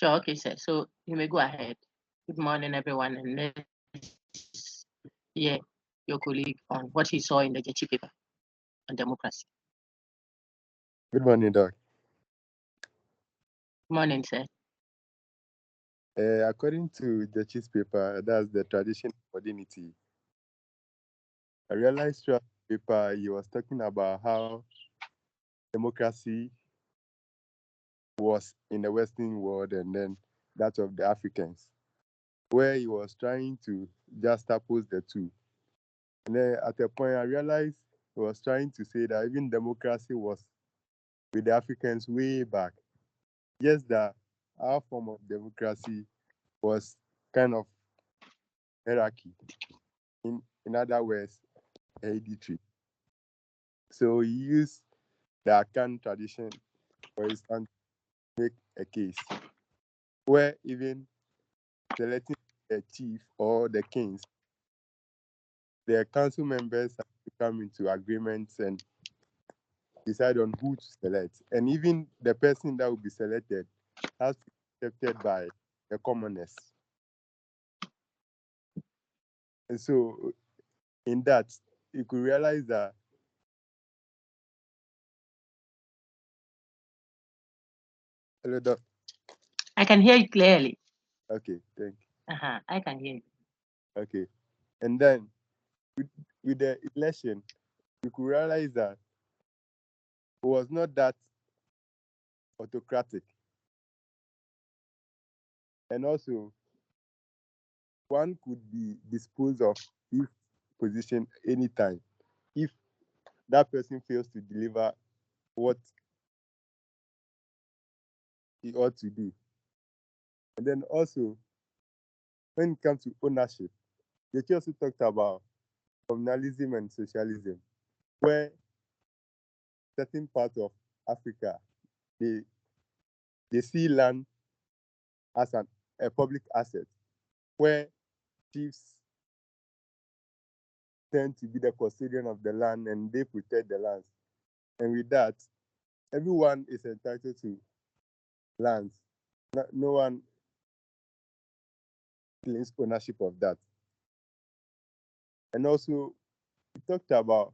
Sure, okay, sir. So you may go ahead. Good morning, everyone, and let's hear your colleague on what he saw in the Gyekye paper on democracy. Good morning, Doc. Good morning, sir. According to Gyekye's paper, that's the tradition of modernity. I realized throughout the paper he was talking about how democracy was in the Western world and then that of the Africans, where he was trying to juxtapose the two. And then at a point, I realized he was trying to say that even democracy was with the Africans way back. Yes, that our form of democracy was kind of hierarchy. In other words, hereditary. So he used the Akan tradition, for instance, to make a case where even selecting the chief or the kings, the council members have to come into agreements and decide on who to select. And even the person that will be selected has to be accepted by the commoners. And so in that, you could realize that hello, Doc. I can hear you clearly. Okay, thank you. I can hear you. Okay. And then with the election, you could realize that it was not that autocratic. And also, one could be disposed of if position anytime if that person fails to deliver what he ought to do. And then also, when it comes to ownership, Gyekye also talked about communalism and socialism, where certain parts of Africa they see land as a public asset, where chiefs tend to be the custodian of the land and they protect the lands. And with that, everyone is entitled to lands. No one claims ownership of that. And also, we talked about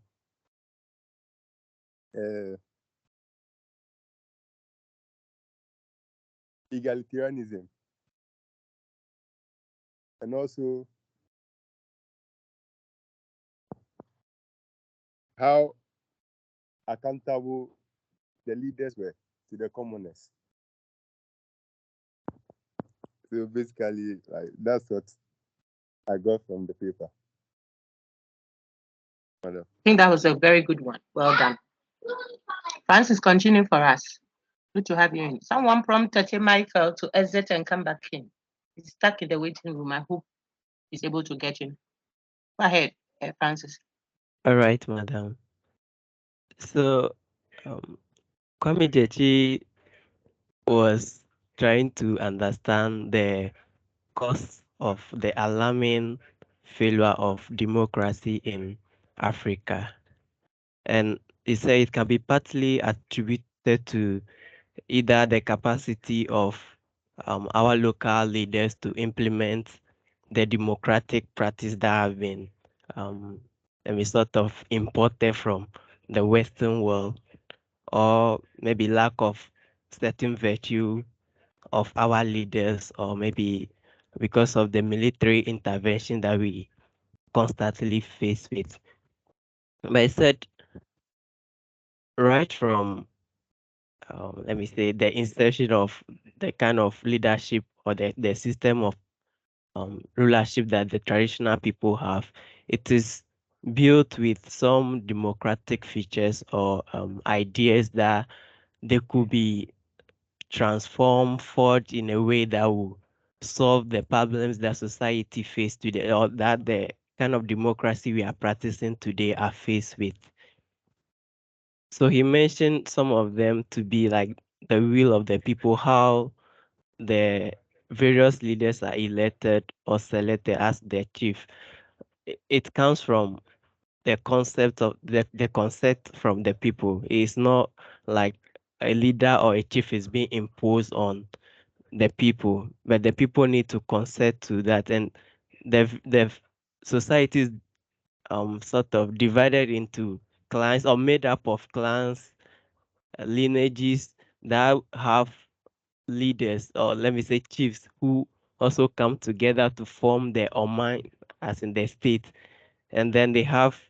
egalitarianism and also how accountable the leaders were to the commoners. So basically, like that's what I got from the paper. Madam. I think that was a very good one. Well done. Francis, continue for us. Good to have you in. Someone prompt Michael to exit and come back in. He's stuck in the waiting room. I hope he's able to get in. Go ahead, Francis. All right, madam. So, Kwame Gyekye was trying to understand the cause of the alarming failure of democracy in Africa. And he said it can be partly attributed to either the capacity of our local leaders to implement the democratic practice that have been sort of imported from the Western world, or maybe lack of certain virtue of our leaders, or maybe because of the military intervention that we constantly face with. But I said right from the insertion of the kind of leadership or the system of rulership that the traditional people have, it is built with some democratic features or ideas that they could be transformed, forged in a way that will solve the problems that society face today, or that the kind of democracy we are practicing today are faced with. So he mentioned some of them to be like the will of the people, how the various leaders are elected or selected as their chief. It comes from the concept of the concept from the people. It's not like a leader or a chief is being imposed on the people, but the people need to consent to that, and the society is sort of divided into clans or made up of clans, lineages that have leaders, or let me say chiefs, who also come together to form their Oman, as in the state, and then they have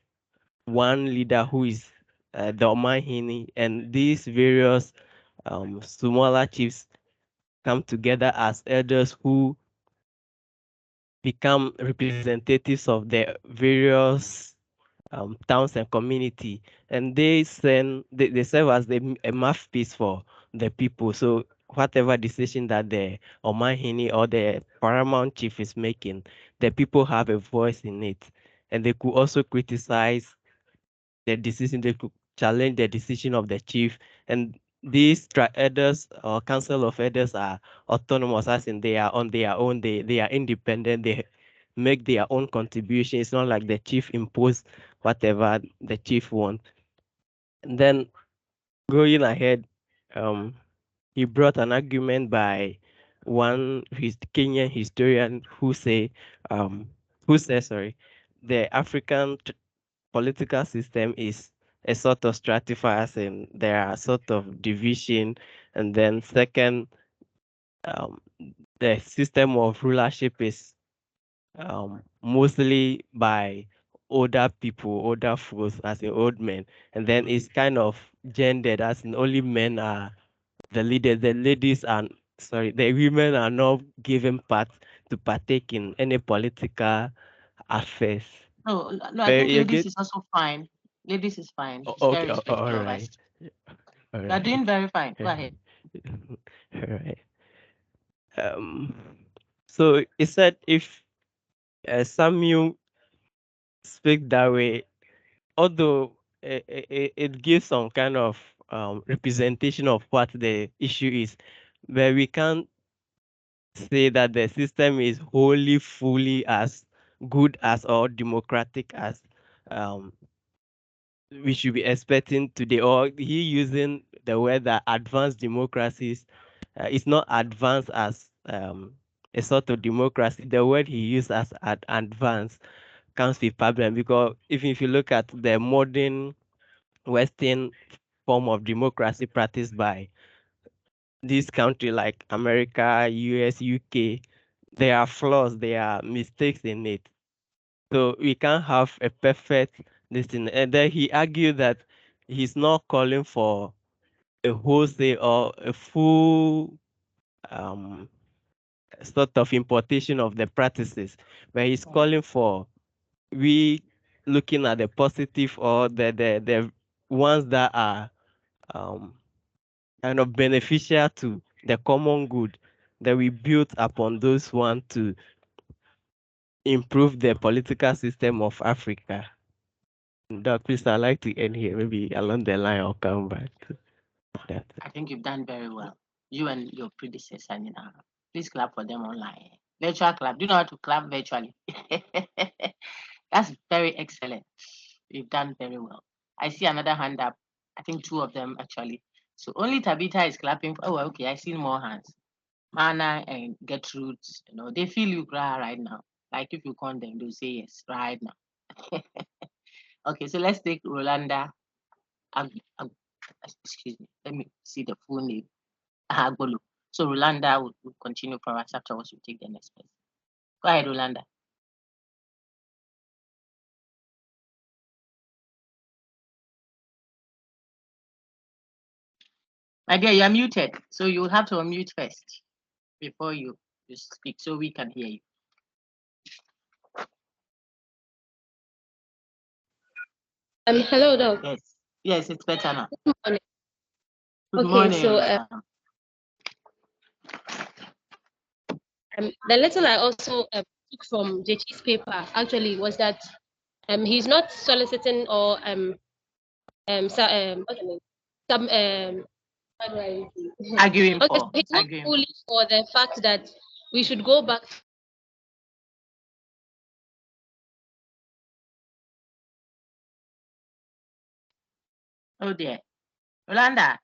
one leader who is the Omahini, and these various smaller chiefs come together as elders who become representatives of the various towns and community, and they serve as a mouthpiece for the people. So whatever decision that the Omahini or the paramount chief is making, the people have a voice in it, and they could also criticize the decision. They could challenge the decision of the chief, and these elders or council of elders are autonomous, as in they are on their own. They are independent. They make their own contribution. It's not like the chief impose whatever the chief wants. And then going ahead, um, he brought an argument by one Kenyan historian um, who says, sorry, the African political system is a sort of stratifiers, and there are sort of division, and then second, um, the system of rulership is mostly by older people, older folks, as in old men, and then it's kind of gendered, as in only men are the leaders. The ladies are, sorry, the women are not given part to partake in any political affairs. No, I think You ladies get is also fine. Ladies is fine. It's okay, very all respectful of right, us. all You are right, doing very fine. Go ahead. all right. Um, so it said if Samuel speak that way, although it gives some kind of representation of what the issue is, but we can't say that the system is wholly, fully as good as or democratic as um, we should be expecting today. Or he using the word that advanced democracies is not advanced as a sort of democracy. The word he used as advanced comes with problem, because even if you look at the modern Western form of democracy practiced by this country like America, US, UK, there are flaws, there are mistakes in it. So we can't have a perfect this thing. And then he argued that he's not calling for a wholesale or a full um, sort of importation of the practices, but he's calling for we looking at the positive, or the ones that are um, kind of beneficial to the common good, that we build upon those ones to improve the political system of Africa. Doc, please, I'd like to end here. Maybe along the line I'll come back to that. I think you've done very well. You and your predecessor, please clap for them online. Virtual clap. Do you know how to clap virtually? That's very excellent. You've done very well. I see another hand up. I think two of them actually. So only Tabitha is clapping. Oh, okay. I see more hands. Mana and Gertrude, they feel you cry right now. Like if you call them, they'll say yes right now. Okay, so let's take Rolanda. Excuse me. Let me see the full name. Agbolo. So Rolanda will continue for us. Afterwards, we'll take the next person. Go ahead, Rolanda. My dear, you're muted. So you'll have to unmute first before you speak so we can hear you. Hello, Doc. Yes, it's better now. Good morning. Good morning. So the lesson I also took from Gyekye's paper actually was that he's not soliciting or what's the name? How do I arguing okay, for. so he's not Arguing fully for the fact that we should go back. Oh dear. Rolanda.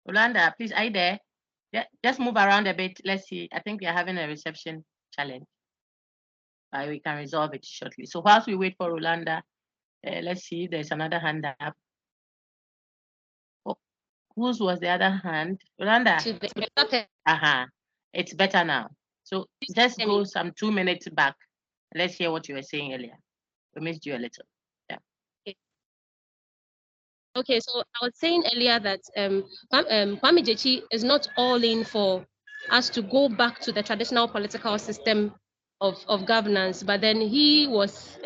Rolanda, please, are you there? Yeah, just move around a bit. Let's see. I think we are having a reception challenge. We can resolve it shortly. So whilst we wait for Rolanda, let's see. There's another hand up. Oh, whose was the other hand? Rolanda. It's better now. So just go some 2 minutes back. Let's hear what you were saying earlier. We missed you a little. Yeah. Okay, so I was saying earlier that Kwame Gyekye is not all in for us to go back to the traditional political system of governance, but then he was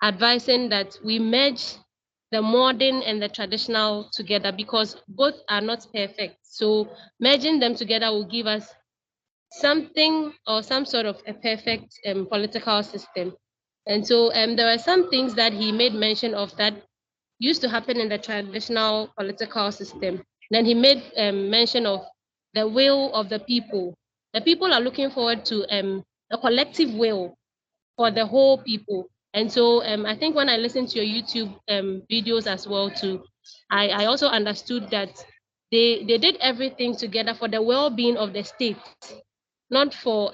advising that we merge the modern and the traditional together because both are not perfect. So merging them together will give us something or some sort of a perfect political system. And so there are some things that he made mention of that used to happen in the traditional political system. Then he made mention of the will of the people. The people are looking forward to a collective will for the whole people. And so I think when I listened to your YouTube videos as well too, I also understood that they did everything together for the well-being of the state, not for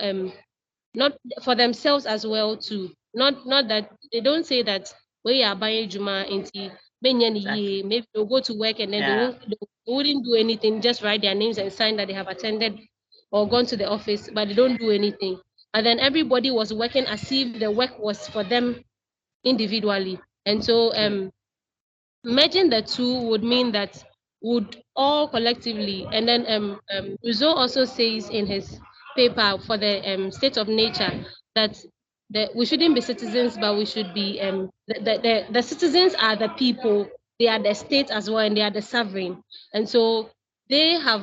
not for themselves as well too. Not that they don't say that we are buying Juma into Exactly. maybe they'll go to work and then they wouldn't do anything, just write their names and sign that they have attended or gone to the office, but they don't do anything. And then everybody was working as if the work was for them individually. And so merging the two would mean that would all collectively, and then Rousseau also says in his paper for the state of nature that we shouldn't be citizens, but we should be the citizens are the people, they are the state as well, and they are the sovereign. And so they have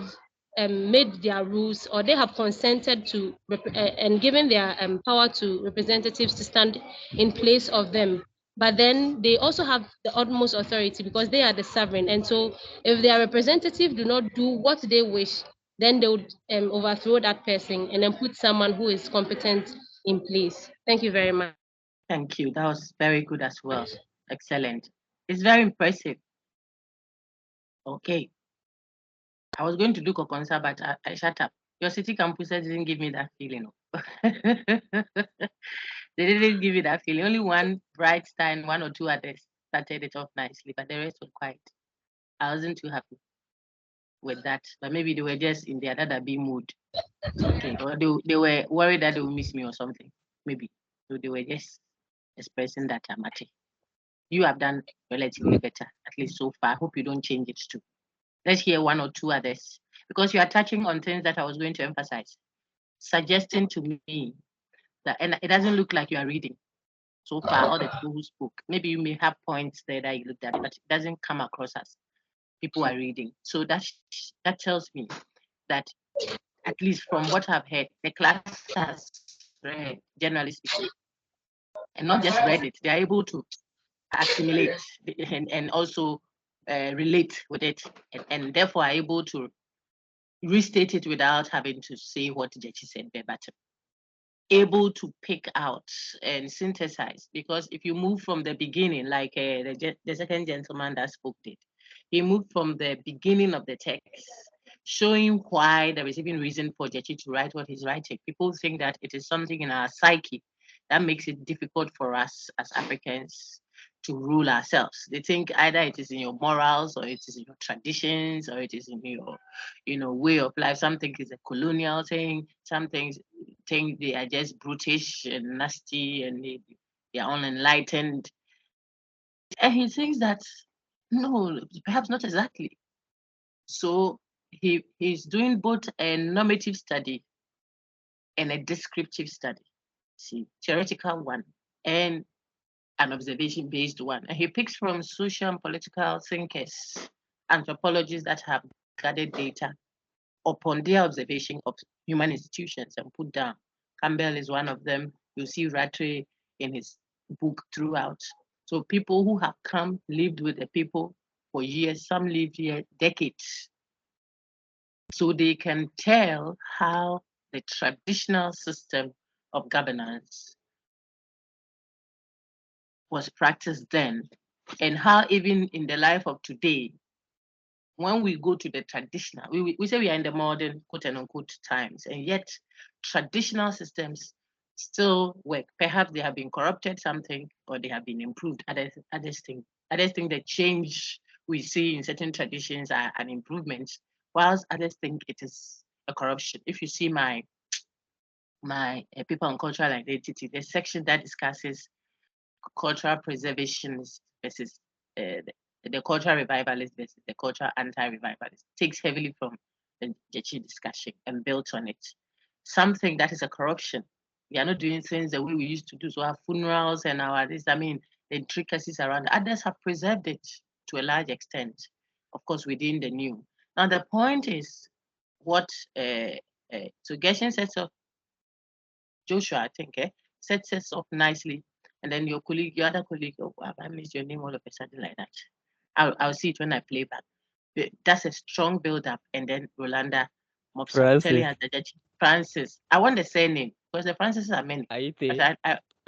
made their rules, or they have consented to and given their power to representatives to stand in place of them, but then they also have the utmost authority because they are the sovereign. And so if their representative do not do what they wish, then they would overthrow that person and then put someone who is competent in place. Thank you very much. Thank you. That was very good as well. Excellent. It's very impressive. Okay. I was going to do Kokonsa, but I shut up. Your city campuses didn't give me that feeling. They didn't give me that feeling. Only one bright star and one or two others started it off nicely, but the rest were quiet. I wasn't too happy with that. But maybe they were just in their dada B mood. Okay. Or they were worried that they will miss me or something. Maybe. So they were just expressing that I'm at it. You have done relatively better, at least so far. I hope you don't change it too. Let's hear one or two others, because you are touching on things that I was going to emphasize, suggesting to me that, and it doesn't look like you are reading so far, all the people who spoke. Maybe you may have points there that you looked at, but it doesn't come across as people are reading. So that tells me that, at least from what I've heard, the class has read, generally speaking, and not just read it, they're able to assimilate and also relate with it, and therefore are able to restate it without having to say what Gyekye said verbatim. Able to pick out and synthesize, because if you move from the beginning, like the second gentleman that spoke did, he moved from the beginning of the text, showing why there is even reason for Gyekye to write what he's writing. People think that it is something in our psyche that makes it difficult for us as Africans to rule ourselves. They think either it is in your morals, or it is in your traditions, or it is in your, way of life. Some think it's a colonial thing. Some things think they are just brutish and nasty, and they are unenlightened. And he thinks that no, perhaps not exactly. So he's doing both a normative study and a descriptive study. See, theoretical one and an observation-based one. And he picks from social and political thinkers, anthropologists that have gathered data upon their observation of human institutions and put down. Campbell is one of them. You see Rattray in his book throughout. So people who have come, lived with the people for years, some lived here decades. So they can tell how the traditional system of governance was practiced then, and how even in the life of today, when we go to the traditional, we say we are in the modern quote unquote times, and yet traditional systems still work. Perhaps they have been corrupted something, or they have been improved. Others think the change we see in certain traditions are an improvement, whilst others think it is a corruption. If you see my people and cultural identity, the section that discusses cultural preservationists versus the cultural revivalist versus the cultural anti-revivalist, takes heavily from the Gyekye discussion and built on it. Something that is a corruption. We are not doing things the way we used to do. So our funerals and our this, I mean, the intricacies around it. Others have preserved it to a large extent, of course, within the new. Now the point is what so Geshen sets up Joshua, I think, sets us up nicely. And then your other colleague, oh, I missed your name all of a sudden like that. I'll see it when I play back. That's a strong build up. And then Rolanda mops up, telling Francis. us that Francis, I want the surname because the Francis are many. But Aite.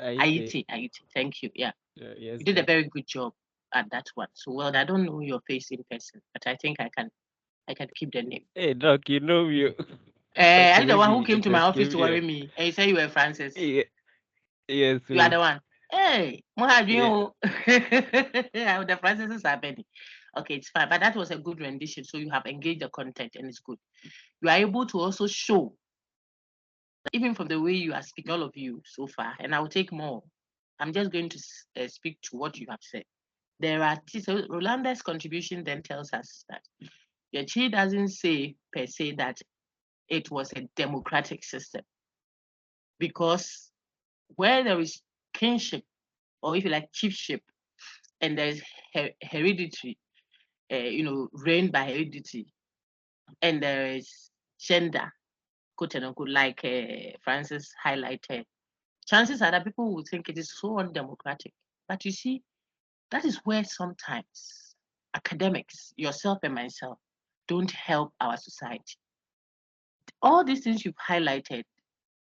Aite. Aite, thank you. Yeah. Yes, You did a sir. very good job at that one. So well, I don't know your face in person, but I think I can keep the name. Hey, Doc, you know you. Are Okay, you the one maybe who you came to should my office escape to here. worry me? And you say you were Francis. Yes, You are please. the one. Hey, Mohad, Yeah. you. The processes are many. Okay, it's fine. But that was a good rendition. So you have engaged the content and it's good. You are able to also show, even from the way you are speaking, all of you so far, and I will take more. I'm just going to speak to what you have said. There are, so Rolanda's contribution then tells us that Gyekye doesn't say per se that it was a democratic system, because where there is kinship, or if you like chiefship, and there's hereditary, reigned by heredity, and there is gender, quote unquote, like Francis highlighted, chances are that people will think it is so undemocratic. But you see, that is where sometimes academics, yourself and myself, don't help our society. All these things you've highlighted,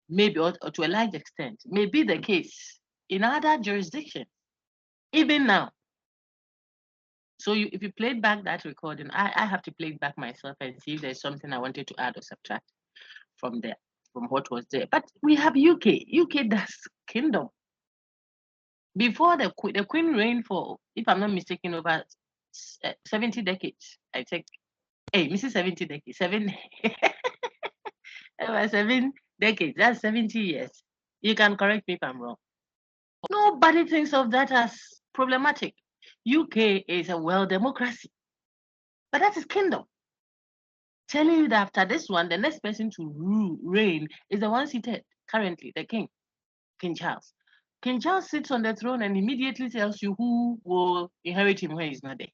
maybe, or to a large extent, may be the case in other jurisdictions, even now. So if you played back that recording, I have to play it back myself and see if there's something I wanted to add or subtract from there, from what was there. But we have UK. UK does kingdom. Before the Queen reigned for, if I'm not mistaken, over 70 decades. I think, hey, Mrs. 70 decades, over 7 decades. That's 70 years. You can correct me if I'm wrong. Nobody thinks of that as problematic. UK is a world democracy, but that is kingdom. Telling you that after this one, the next person to reign is the one seated currently, the king, King Charles. King Charles sits on the throne and immediately tells you who will inherit him when he's not there.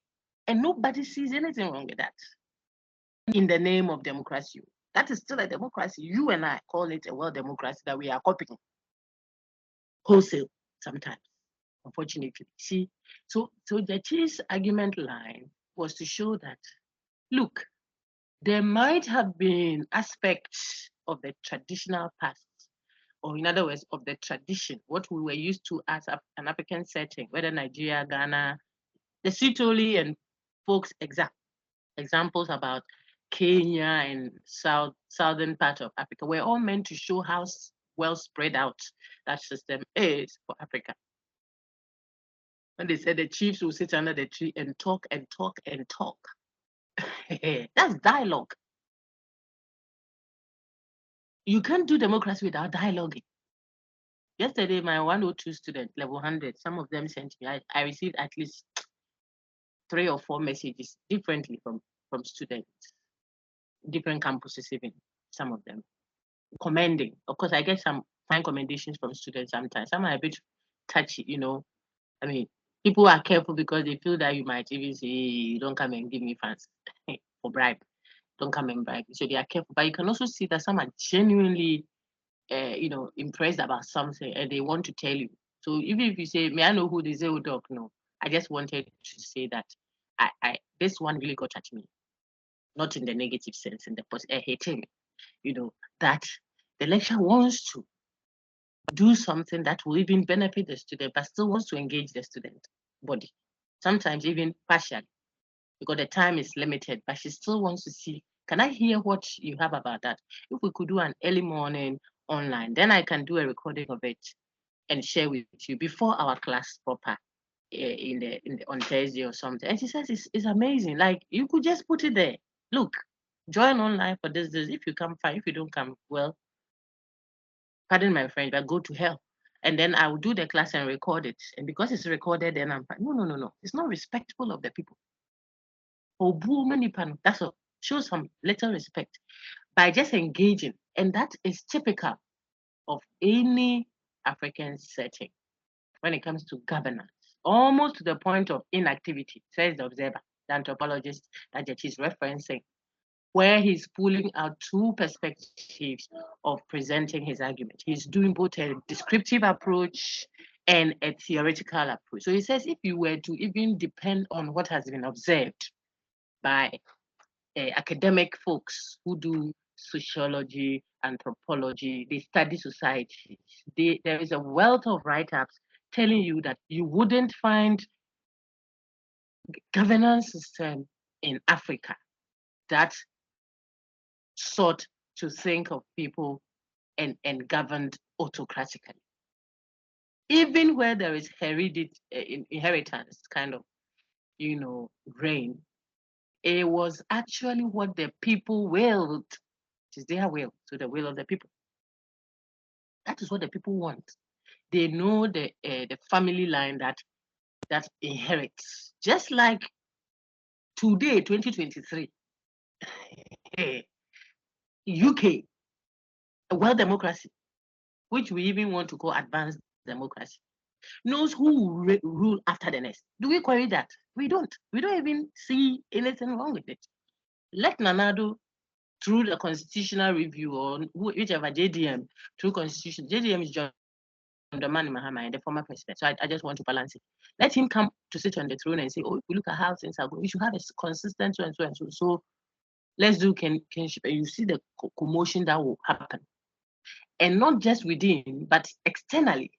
And nobody sees anything wrong with that. In the name of democracy, that is still a democracy. You and I call it a world democracy that we are copying wholesale sometimes, unfortunately. See, so the Gyekye's argument line was to show that, look, there might have been aspects of the traditional past, or in other words, of the tradition, what we were used to as an African setting, whether Nigeria, Ghana, the Sitoli and folks examples about Kenya and southern part of Africa were all meant to show how well spread out that system is for Africa. When they said the chiefs will sit under the tree and talk and talk and talk. That's dialogue. You can't do democracy without dialoguing. Yesterday, my 102 student, level 100, some of them sent me, I received at least 3 or 4 messages differently from students, different campuses even, some of them, commending. Of course, I get some fine commendations from students sometimes. Some are a bit touchy, I mean, people are careful because they feel that you might even say, don't come and give me funds for bribe. Don't come and bribe. So they are careful. But you can also see that some are genuinely, impressed about something and they want to tell you. So even if you say, may I know who this is? Doc? No, I just wanted to say that this one really got at me, not in the negative sense, in the positive, hating, that the lecturer wants to do something that will even benefit the student, but still wants to engage the student body, sometimes even partially. because the time is limited, but she still wants to see, can I hear what you have about that? If we could do an early morning online, then I can do a recording of it and share with you before our class proper on Thursday or something. And she says it's amazing. Like you could just put it there. Look, join online for this. If you come, fine. If you don't come, well, pardon my French, but go to hell. And then I will do the class and record it. And because it's recorded, then I'm fine. No. It's not respectful of the people. That's all. Show some little respect by just engaging. And that is typical of any African setting when it comes to governance, almost to the point of inactivity, says the observer, the anthropologist that Gyekye is referencing, where he's pulling out two perspectives of presenting his argument. He's doing both a descriptive approach and a theoretical approach. So he says if you were to even depend on what has been observed by academic folks who do sociology, anthropology, they study society. There is a wealth of write-ups telling you that you wouldn't find governance system in Africa that sought to think of people and governed autocratically. Even where there is inheritance kind of, reign, it was actually what the people willed. It is their will, so the will of the people. That is what the people want. They know the family line that inherits. Just like today, 2023, UK, a world democracy, which we even want to call advanced democracy, knows who will rule after the next. Do we query that? We don't. We don't even see anything wrong with it. Let Nanado through the constitutional review or whichever JDM through constitution. JDM is John Dramani Mahama and the former president. So I just want to balance it. Let him come to sit on the throne and say, oh, if we look at how things are going, we should have a consistent so and so and so. So let's do kinship. And you see the commotion that will happen. And not just within, but externally.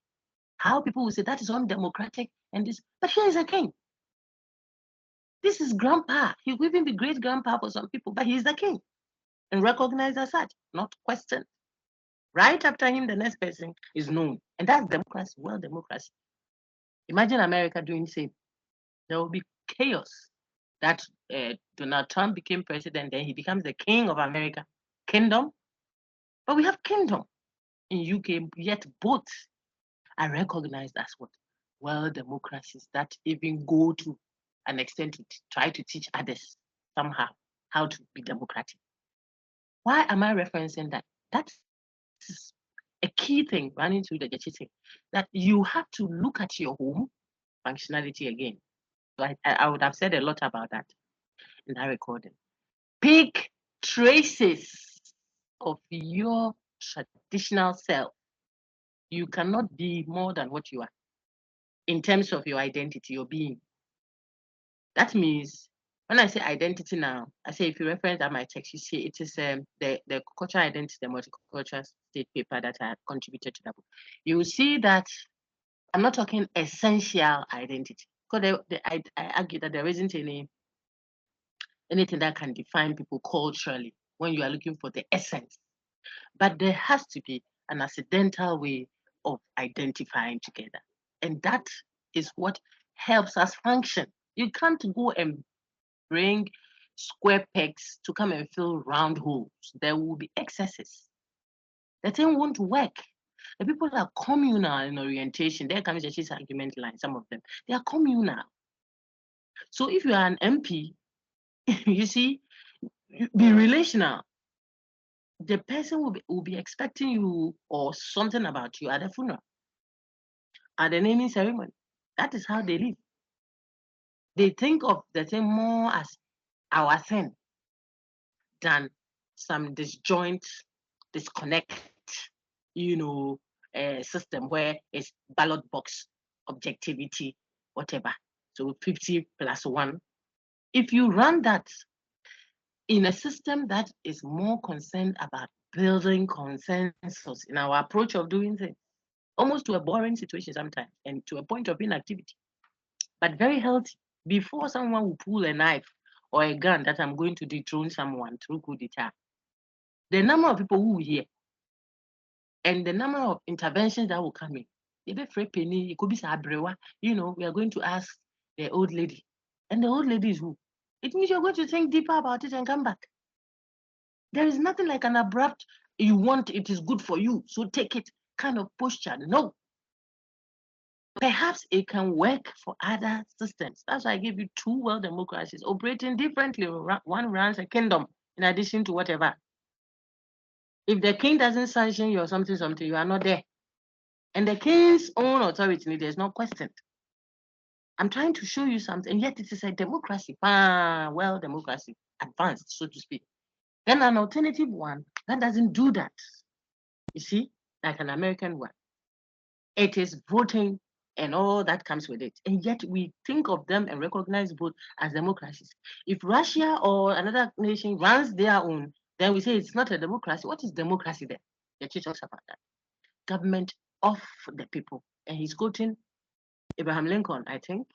How people will say that is undemocratic and this, but here is a king. This is grandpa. He will even be great grandpa for some people, but he is the king and recognized as such, not questioned. Right after him, the next person is known. And that's democracy, world democracy. Imagine America doing the same. There will be chaos. That Donald Trump became president, then he becomes the king of America. Kingdom. But we have kingdom in UK, yet both are recognized as what? World democracies that even go to an extent to try to teach others somehow how to be democratic. Why am I referencing that? That's a key thing running through the Gyekye thing, that you have to look at your home functionality again. So I would have said a lot about that in that recording. Pick traces of your traditional self. You cannot be more than what you are in terms of your identity, your being. That means when I say identity now, I say if you reference that my text, you see it is the cultural identity, the multicultural state paper that I contributed to that book. You will see that I'm not talking essential identity, because I argue that there isn't anything that can define people culturally when you are looking for the essence. But there has to be an accidental way of identifying together. And that is what helps us function. You can't go and bring square pegs to come and fill round holes. There will be excesses. The thing won't work. The people are communal in orientation. There comes Gyekye's argument line, some of them. They are communal. So if you are an MP, you see, be relational. The person will be expecting you or something about you at the funeral, at the naming ceremony. That is how they live. They think of the thing more as our thing than some disjoint, disconnect, system where it's ballot box, objectivity, whatever. So 50 plus 1. If you run that in a system that is more concerned about building consensus in our approach of doing things, almost to a boring situation sometimes and to a point of inactivity, but very healthy. Before someone will pull a knife or a gun that I'm going to dethrone someone through coup d'etat. The number of people who will hear and the number of interventions that will come in. Penny, it could be Sabrewa, we are going to ask the old lady. And the old lady is who? It means you're going to think deeper about it and come back. There is nothing like an abrupt, you want it is good for you, so take it kind of posture. No. Perhaps it can work for other systems. That's why I gave you two world democracies operating differently. One runs a kingdom in addition to whatever. If the king doesn't sanction you or something, you are not there. And the king's own authority, there's no question. I'm trying to show you something, and yet it is a democracy. Well, democracy, advanced, so to speak. Then an alternative one that doesn't do that. You see, like an American one. It is voting and all that comes with it. And yet we think of them and recognize both as democracies. If Russia or another nation runs their own, then we say it's not a democracy. What is democracy then? The church talks about that. Government of the people. And he's quoting Abraham Lincoln, I think.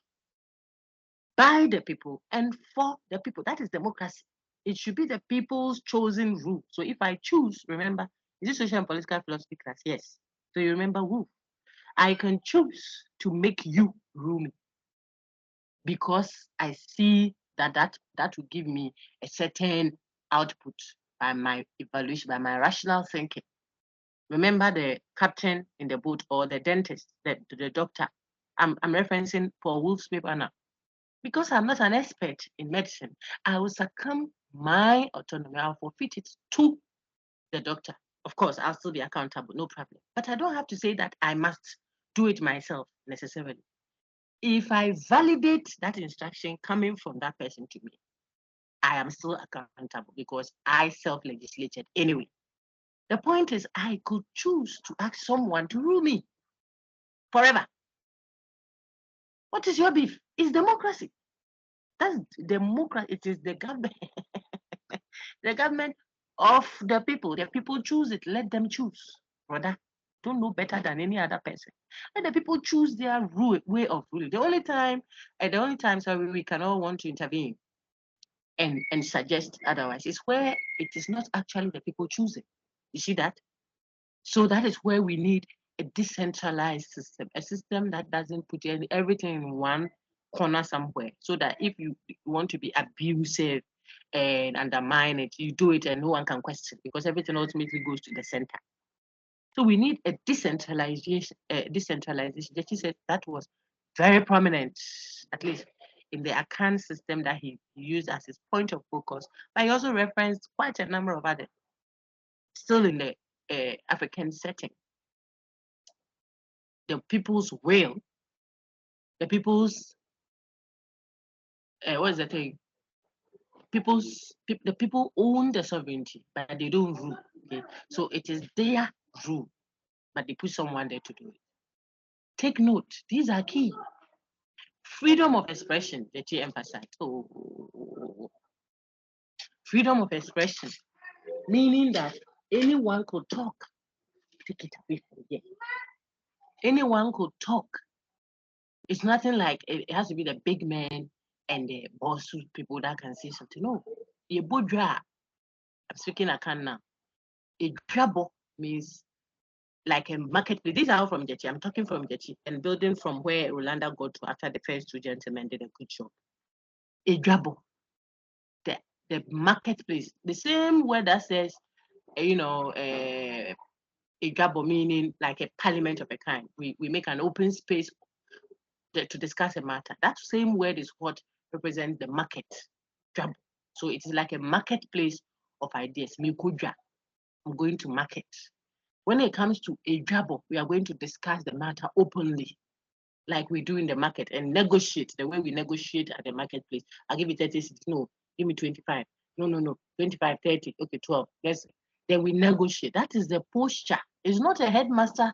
By the people and for the people. That is democracy. It should be the people's chosen rule. So if I choose, remember, is it social and political philosophy class? Yes. So you remember who? I can choose to make you rule me because I see that will give me a certain output by my evaluation, by my rational thinking. Remember the captain in the boat or the dentist, the doctor. I'm referencing Paul Wolf's paper now. Because I'm not an expert in medicine, I will succumb my autonomy. I'll forfeit it to the doctor. Of course, I'll still be accountable, no problem. But I don't have to say that I must do it myself necessarily. If I validate that instruction coming from that person to me, I am still accountable because I self-legislated anyway. The point is, I could choose to ask someone to rule me forever. What is your beef? It's democracy. That's democracy. It is the government, the government of the people. The people choose it. Let them choose, brother. Don't know better than any other person. Let the people choose their way of ruling. The only time we cannot want to intervene and suggest otherwise is where it is not actually the people choosing. You see that? So that is where we need a decentralized system, a system that doesn't put everything in one corner somewhere, so that if you want to be abusive and undermine it, you do it and no one can question because everything ultimately goes to the center. So we need a decentralization. Decentralization. Gyekye said that was very prominent, at least in the Akan system that he used as his point of focus. But he also referenced quite a number of other, still in the African setting. The people's will, the people's what is the thing? The people own the sovereignty, but they don't rule. Okay, so it is their rule, but they put someone there to do it. Take note; these are key. Freedom of expression that you emphasize. Freedom of expression, meaning that anyone could talk. Take it away from here. Anyone could talk. It's nothing like it has to be the big man and the boss people that can say something. No, a bodra. I'm speaking Akan now. A drabo means like a marketplace. These are all from Gyekye. I'm talking from Gyekye and building from where Rolanda got to after the first two gentlemen did a good job. A drabo. The marketplace. The same word that says, a drabo meaning like a parliament of a kind. We make an open space to discuss a matter. That same word is what represents the market. Drabo. So it is like a marketplace of ideas. Mikudra. I'm going to market. When it comes to a drabo, we are going to discuss the matter openly, like we do in the market, and negotiate the way we negotiate at the marketplace. I'll give you 30, no, give me 25. No, 25, 30, okay, 12. Then we negotiate. That is the posture. It's not a headmaster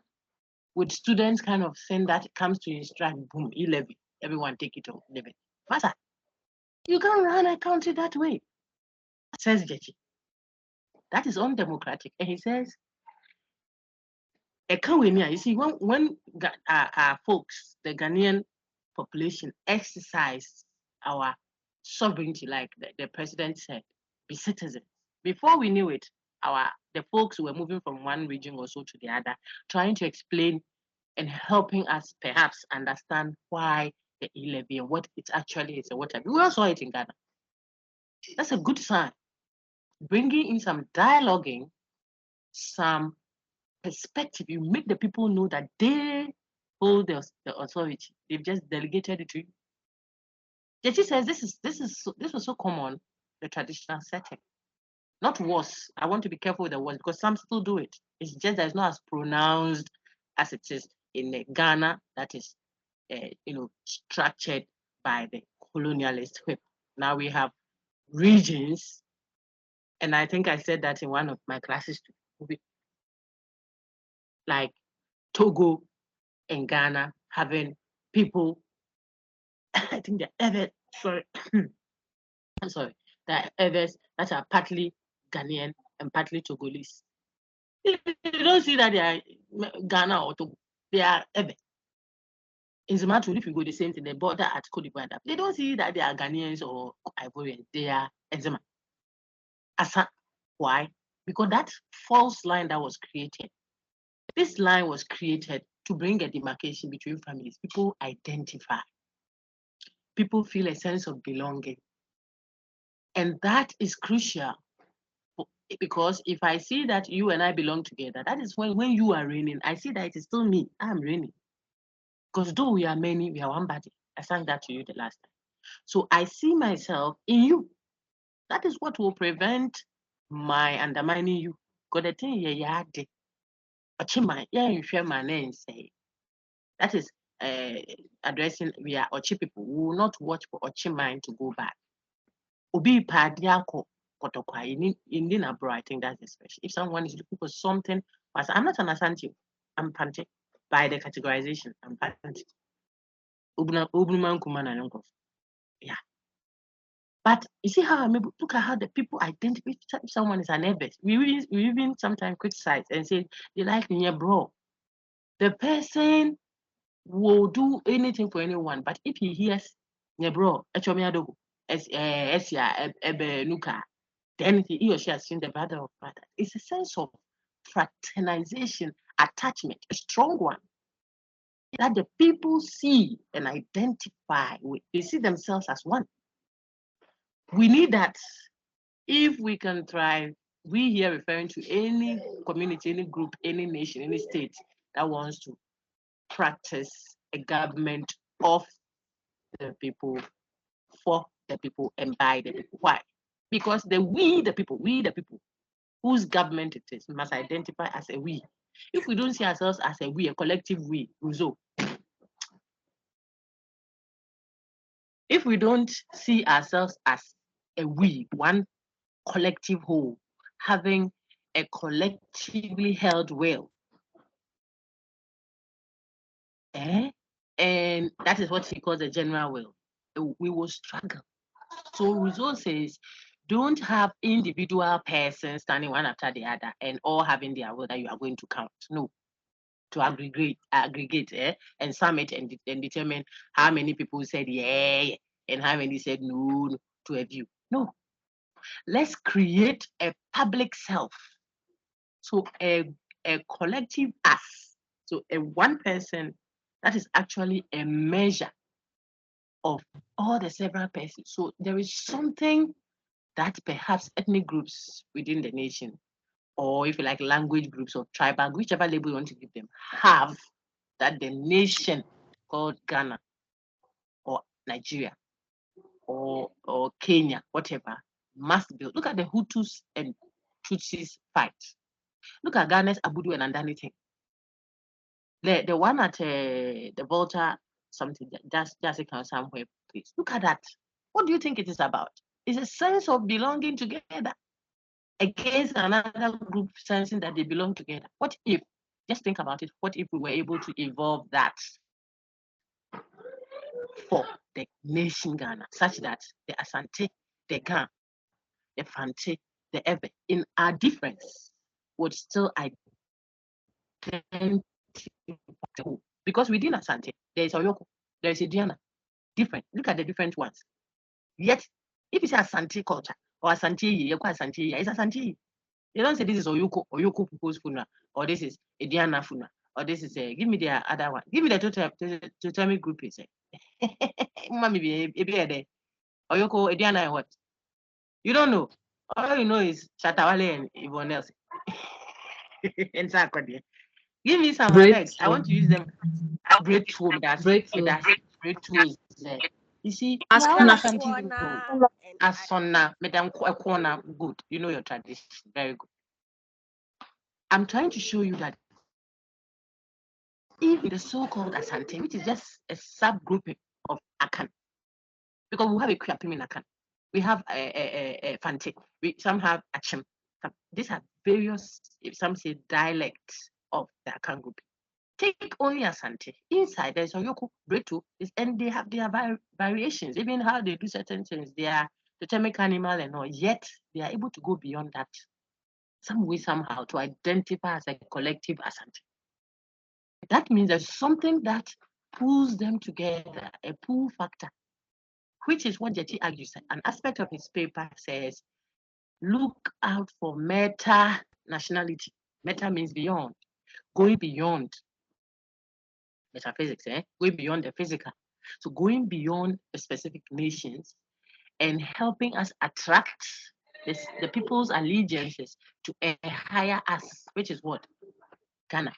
with students kind of thing that comes to instruct, boom, 11. Everyone take it or leave it. Master, you can't run a country that way, says Gyekye. That is undemocratic. And he says, you see, when our folks, the Ghanaian population, exercise our sovereignty, like the president said, be citizens. Before we knew it, the folks were moving from one region or so to the other, trying to explain and helping us perhaps understand why the e-levy and what it actually is and what we all saw it in Ghana. That's a good sign. Bringing in some dialoguing, some perspective, you make the people know that they hold the authority. They've just delegated it to you. Gyekye says this was so common, the traditional setting. Not worse. I want to be careful with the words because some still do it. It's just that it's not as pronounced as it is in Ghana, that is, structured by the colonialist whip. Now we have regions, and I think I said that in one of my classes too, like Togo and Ghana having people. I think they're ever sorry. I'm sorry. There are others that are partly Ghanaian and partly Togolese. You don't see that they are Ghana or Togo. They are Ebe. In Zimbabwe, if you go the same thing, the border at Cote d'Ivoire, they don't see that they are Ghanaians or Ivorians. They are Eczema. Asa. Why? Because that false line that was created, this line was created to bring a demarcation between families. People identify. People feel a sense of belonging. And that is crucial. Because if I see that you and I belong together, that is when you are reigning, I see that it is still me. I'm reigning. Because though we are many, we are one body. I sang that to you the last time. So I see myself in you. That is what will prevent my undermining you. Because the thing yeah, say that is addressing we are Ochi people. We will not watch for Ochi mind to go back. Obi padiako kotokwa in abroad. I think that's the special. If someone is looking for something, I'm not an Asante, I'm Pante. By the categorization, I'm Pante. Yeah. But you see how I'm able look at how the people identify if someone is an Ebes. We even sometimes criticize and say they like me, bro. The person will do anything for anyone, but if he hears bro, then he or she has seen the brother of brother. It's a sense of fraternization, attachment, a strong one that the people see and identify with. They see themselves as one. We need that. If we can thrive, we here referring to any community, any group, any nation, any state that wants to practice a government of the people, for the people, and by the people. Why? Because we the people, whose government it is, must identify as a we. If we don't see ourselves as a we, a collective we, Rousseau. If we don't see ourselves as a we, one collective whole, having a collectively held will, and that is what he calls the general will, we will struggle. So Rousseau says, don't have individual persons standing one after the other and all having their will that you are going to count. No. To aggregate, and sum it and determine how many people said yeah and how many said no to a view. No. Let's create a public self. So a collective us. So a one person that is actually a measure of all the several persons. So there is something that perhaps ethnic groups within the nation, or if you like language groups or tribal, whichever label you want to give them, have that the nation called Ghana or Nigeria or Kenya, whatever, must build. Look at the Hutus and Tutsis fight. Look at Ghana's Abudu and Andani thing. The one at the Volta, something, just somewhere, please. Look at that. What do you think it is about? It's a sense of belonging together against another group sensing that they belong together. What if, just think about it, what if we were able to evolve that for the nation Ghana, such that the Asante, the Ga, the Fante, the Ebe, in our difference, would still identify because within Asante, there is Oyoko, there is Indiana, different. Look at the different ones. Yet If it's Asante culture or Asante, you call Asante, it's Asante. You don't say this is Oyoko people's funeral, or this is Ediana funeral, or this is give me the other one. Give me the totemic group. You say, Mommy be there. Oyoko, Ediana, and what? You don't know. All you know is Shatawale and Yvonne Nelson. And Sarkodie. Give me some legs. I want to use them. Breakthrough. Breakthrough is there. You see, we are all Asante people. Asonna, Madam Corner, good. You know your tradition. Very good. I'm trying to show you that even the so-called Asante, which is just a subgrouping of Akan, because we have a Kuyapim in Akan, we have a Fante, some have Achim. These are various, some say dialects of the Akan group. Take only Asante. Inside there's Oyoko, Bretu, and they have their variations, even how they do certain things. They are totemic animal and all, yet they are able to go beyond that, some way, somehow, to identify as a collective Asante. That means there's something that pulls them together, a pull factor, which is what Gyekye argues. An aspect of his paper says, look out for meta nationality. Meta means beyond, going beyond metaphysics, going beyond the physical. So going beyond the specific nations and helping us attract the people's allegiances to a higher us, which is what? Ghana.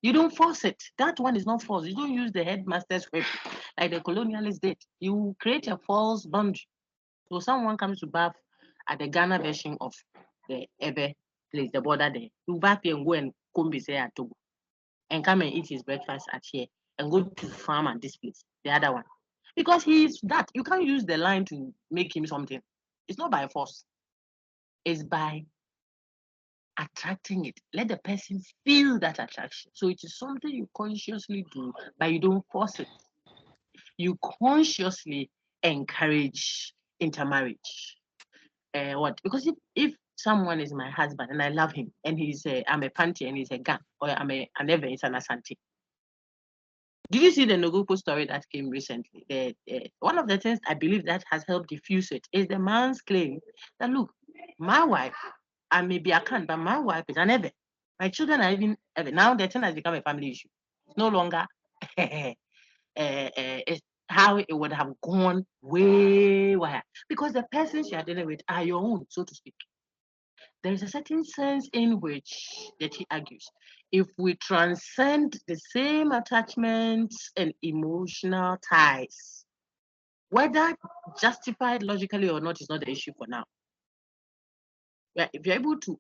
You don't force it. That one is not forced. You don't use the headmaster's whip like the colonialists did. You create a false boundary. So someone comes to bath at the Ghana version of the Ebe place, the border there. You bath here and go and come say at Togo and come and eat his breakfast at here and go to farm at this place, the other one. Because he is that. You can't use the line to make him something. It's not by force. It's by attracting it. Let the person feel that attraction. So it is something you consciously do, but you don't force it. You consciously encourage intermarriage. What? Because if someone is my husband and I love him and I'm a panty and he's a gang, or I'm an Ever, it's an Asante. Did you see the Nogupo story that came recently? One of the things I believe that has helped diffuse it is the man's claim that, look, my wife, and maybe I can't, but my wife is an Ever. My children are even Ever. Now the thing has become a family issue. It's no longer it's how it would have gone way higher. Because the persons you are dealing with are your own, so to speak. There is a certain sense in which that he argues, if we transcend the same attachments and emotional ties, whether justified logically or not is not the issue for now. If you're able to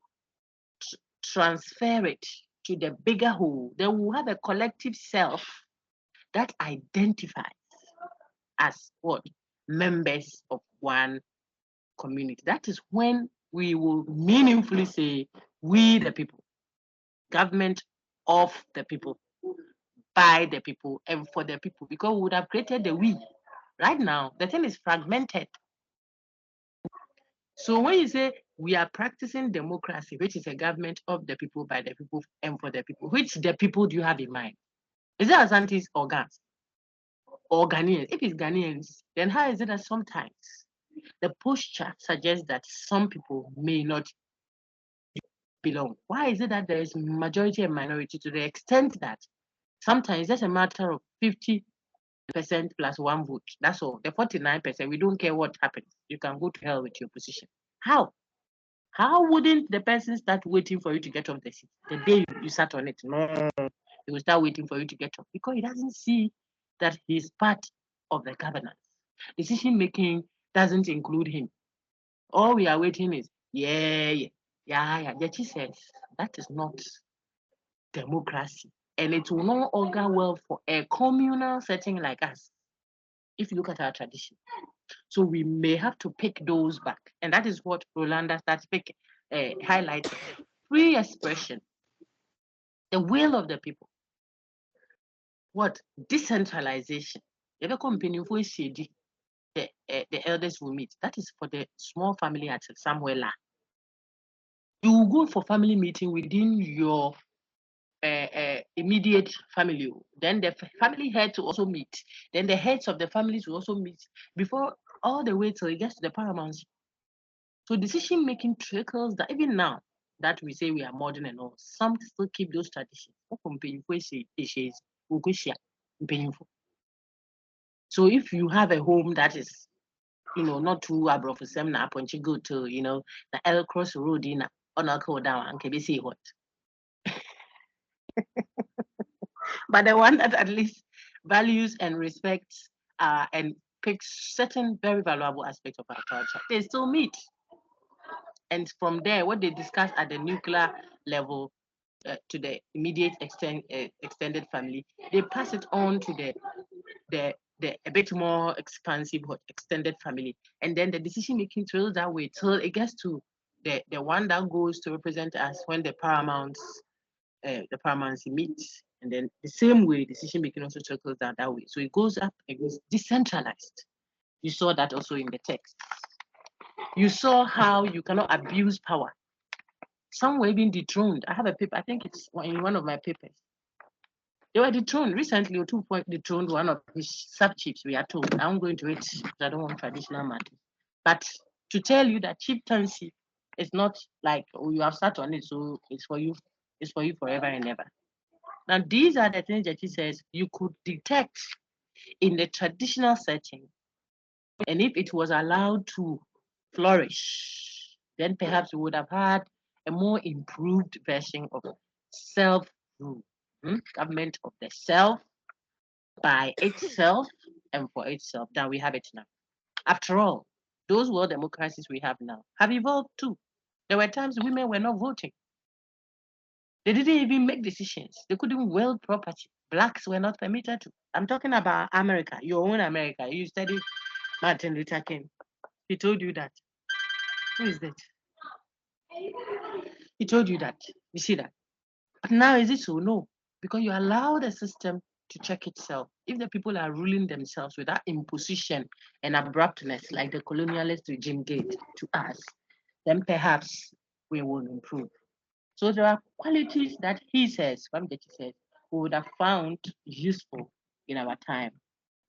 transfer it to the bigger whole, then we'll have a collective self that identifies as what? Members of one community. That is when we will meaningfully say, we the people, government of the people, by the people, and for the people, because we would have created the we. Right now, the thing is fragmented. So when you say we are practicing democracy, which is a government of the people, by the people, and for the people, which the people do you have in mind? Is it Asantis or Gans? Or Ghanaians? If it's Ghanaians, then how is it that sometimes the posture suggests that some people may not belong? Why is it that there is majority and minority to the extent that sometimes it's just a matter of 50% plus one vote? That's all. The 49%, we don't care what happens. You can go to hell with your position. How? How wouldn't the person start waiting for you to get off the seat the day you sat on it? No, he will start waiting for you to get off because he doesn't see that he's part of the governance. Decision making doesn't include him. All we are waiting is, yeah. Gyekye says that is not democracy. And it will not augur well for a communal setting like us, if you look at our tradition. So we may have to pick those back. And that is what Rolanda starts highlighting. Free expression, the will of the people. What? Decentralization. The elders will meet. That is for the small family at somewhere. You will go for family meeting within your immediate family. Then the family heads will also meet. Then the heads of the families will also meet before all the way till it gets to the paramountcy. So decision making trickles that even now that we say we are modern and all, some still keep those traditions. So if you have a home that is, not too abroad for some now, you go to, the L cross road in on a code down and can say what. But the one that at least values and respects and picks certain very valuable aspects of our culture, they still meet. And from there, what they discuss at the nuclear level to the immediate extended family, they pass it on to the a bit more expansive but extended family, and then the decision making trails that way till it gets to the one that goes to represent us when the paramountcy meets, and then the same way decision making also trickles down that way. So it goes up, it goes decentralized. You saw that also in the text. You saw how you cannot abuse power. Some were even dethroned. I have a paper, I think it's in one of my papers. They were dethroned recently, or 2 point dethroned one of his sub chiefs, we are told. I won't go into it because I don't want traditional matters. But to tell you that chieftaincy is not like, oh, you have sat on it, so it's for you forever and ever. Now, these are the things that he says you could detect in the traditional setting. And if it was allowed to flourish, then perhaps we would have had a more improved version of self-rule, government of the self, by itself, and for itself, than we have it now. After all, those world democracies we have now have evolved too. There were times women were not voting. They didn't even make decisions. They couldn't wield property. Blacks were not permitted to. I'm talking about America, your own America. You studied Martin Luther King. He told you that. Who is that? He told you that. You see that? But now is it so? No. Because you allow the system to check itself. If the people are ruling themselves without imposition and abruptness, like the colonialist regime did to us, then perhaps we will improve. So there are qualities that he says, Wamgechi says, we would have found useful in our time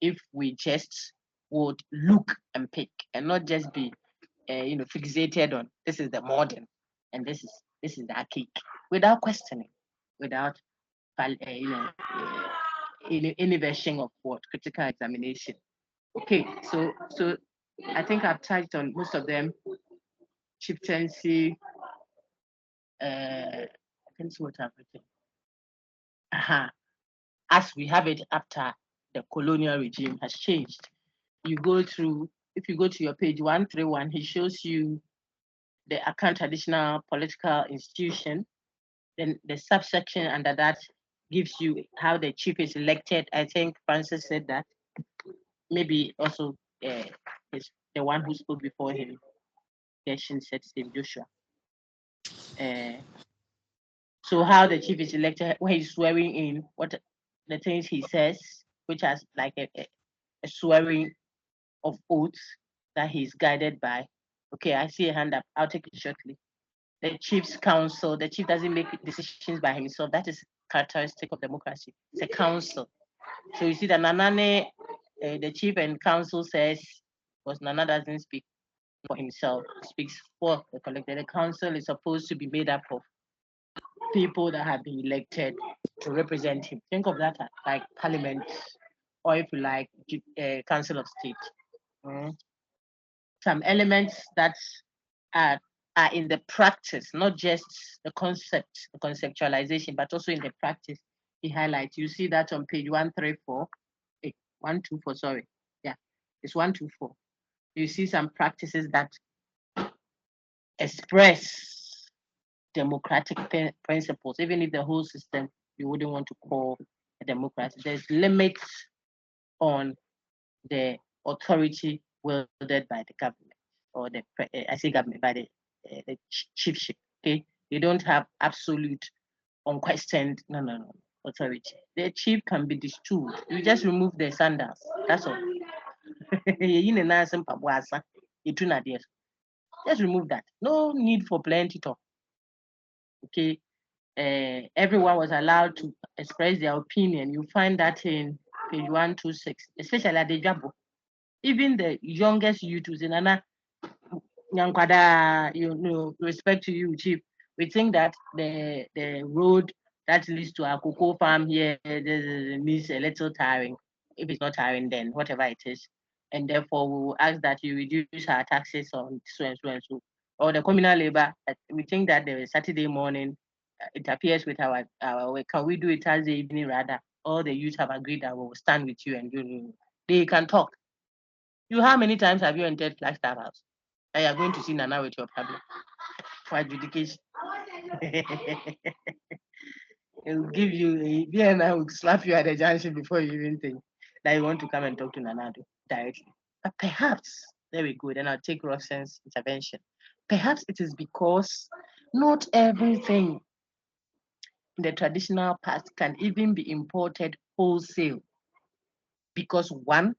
if we just would look and pick and not just be, fixated on this is the modern and this is the archaic, without questioning, without any version of what critical examination. Okay, so I think I've touched on most of them. Chieftaincy, I can see what I've written. As we have it after the colonial regime has changed. If you go to your page 131, he shows you the account traditional political institution. Then the subsection under that gives you how the chief is elected. I think Francis said that. Maybe also is the one who spoke before him. Geshin said same Joshua. So how the chief is elected when he's swearing in, what the things he says, which has like a swearing of oaths that he's guided by. Okay, I see a hand up. I'll take it shortly. The chief's council, the chief doesn't make decisions by himself. That is characteristic of democracy. It's a council. So you see that Nanane, the chief and council says, because Nana doesn't speak for himself, he speaks for the collective. The council is supposed to be made up of people that have been elected to represent him. Think of that like parliament, or if you like, council of state. Some elements that are in the practice, not just the concept, the conceptualization, but also in the practice. He highlights. You see that on page 134, 124. Sorry, yeah, it's 124. You see some practices that express democratic principles, even if the whole system you wouldn't want to call a democracy. There's limits on the authority wielded by the government, or I say government, by the chiefship. Okay, they don't have absolute, unquestioned, no authority. The chief can be distilled. You just remove the sandals. That's all. Just remove that. No need for plenty talk. Okay, everyone was allowed to express their opinion. You find that in page 126, especially at the Jabo. Even the youngest youth who's in Anna Nyankwada, respect to you, Chief. We think that the road that leads to our cocoa farm here needs a little tiring. If it's not tiring, then whatever it is. And therefore, we will ask that you reduce our taxes on so and so and so. Or the communal labor, we think that the Saturday morning, it appears with our work. Can we do it Thursday evening rather? All the youth have agreed that we will stand with you and they can talk. How many times have you entered Flagstaff House? And you're going to see Nana with your problem for adjudication. It will give you and I will slap you at the junction before you even think that you want to come and talk to Nana directly. But perhaps, there we go, then I'll take Roxanne's intervention. Perhaps it is because not everything in the traditional past can even be imported wholesale. Because one,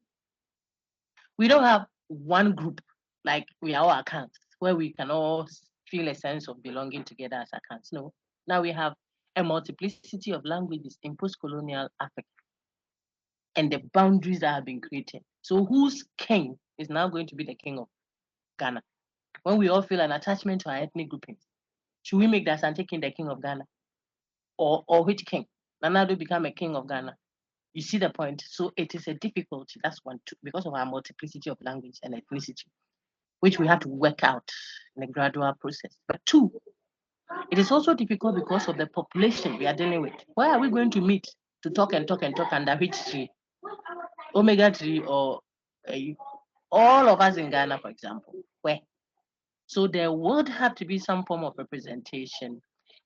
we don't have one group like we are all accounts where we can all feel a sense of belonging together as accounts. No, now we have a multiplicity of languages in post-colonial Africa and the boundaries that have been created. So whose king is now going to be the king of Ghana? When we all feel an attachment to our ethnic groupings, should we make the Asante king the king of Ghana? Or which king? Nanado become a king of Ghana. You see the point? So it is a difficulty. That's one, too, because of our multiplicity of language and ethnicity, which we have to work out in a gradual process. But two, it is also difficult because of the population we are dealing with. Where are we going to meet to talk and talk and talk under which tree? Omega tree or all of us in Ghana, for example? Where? So there would have to be some form of representation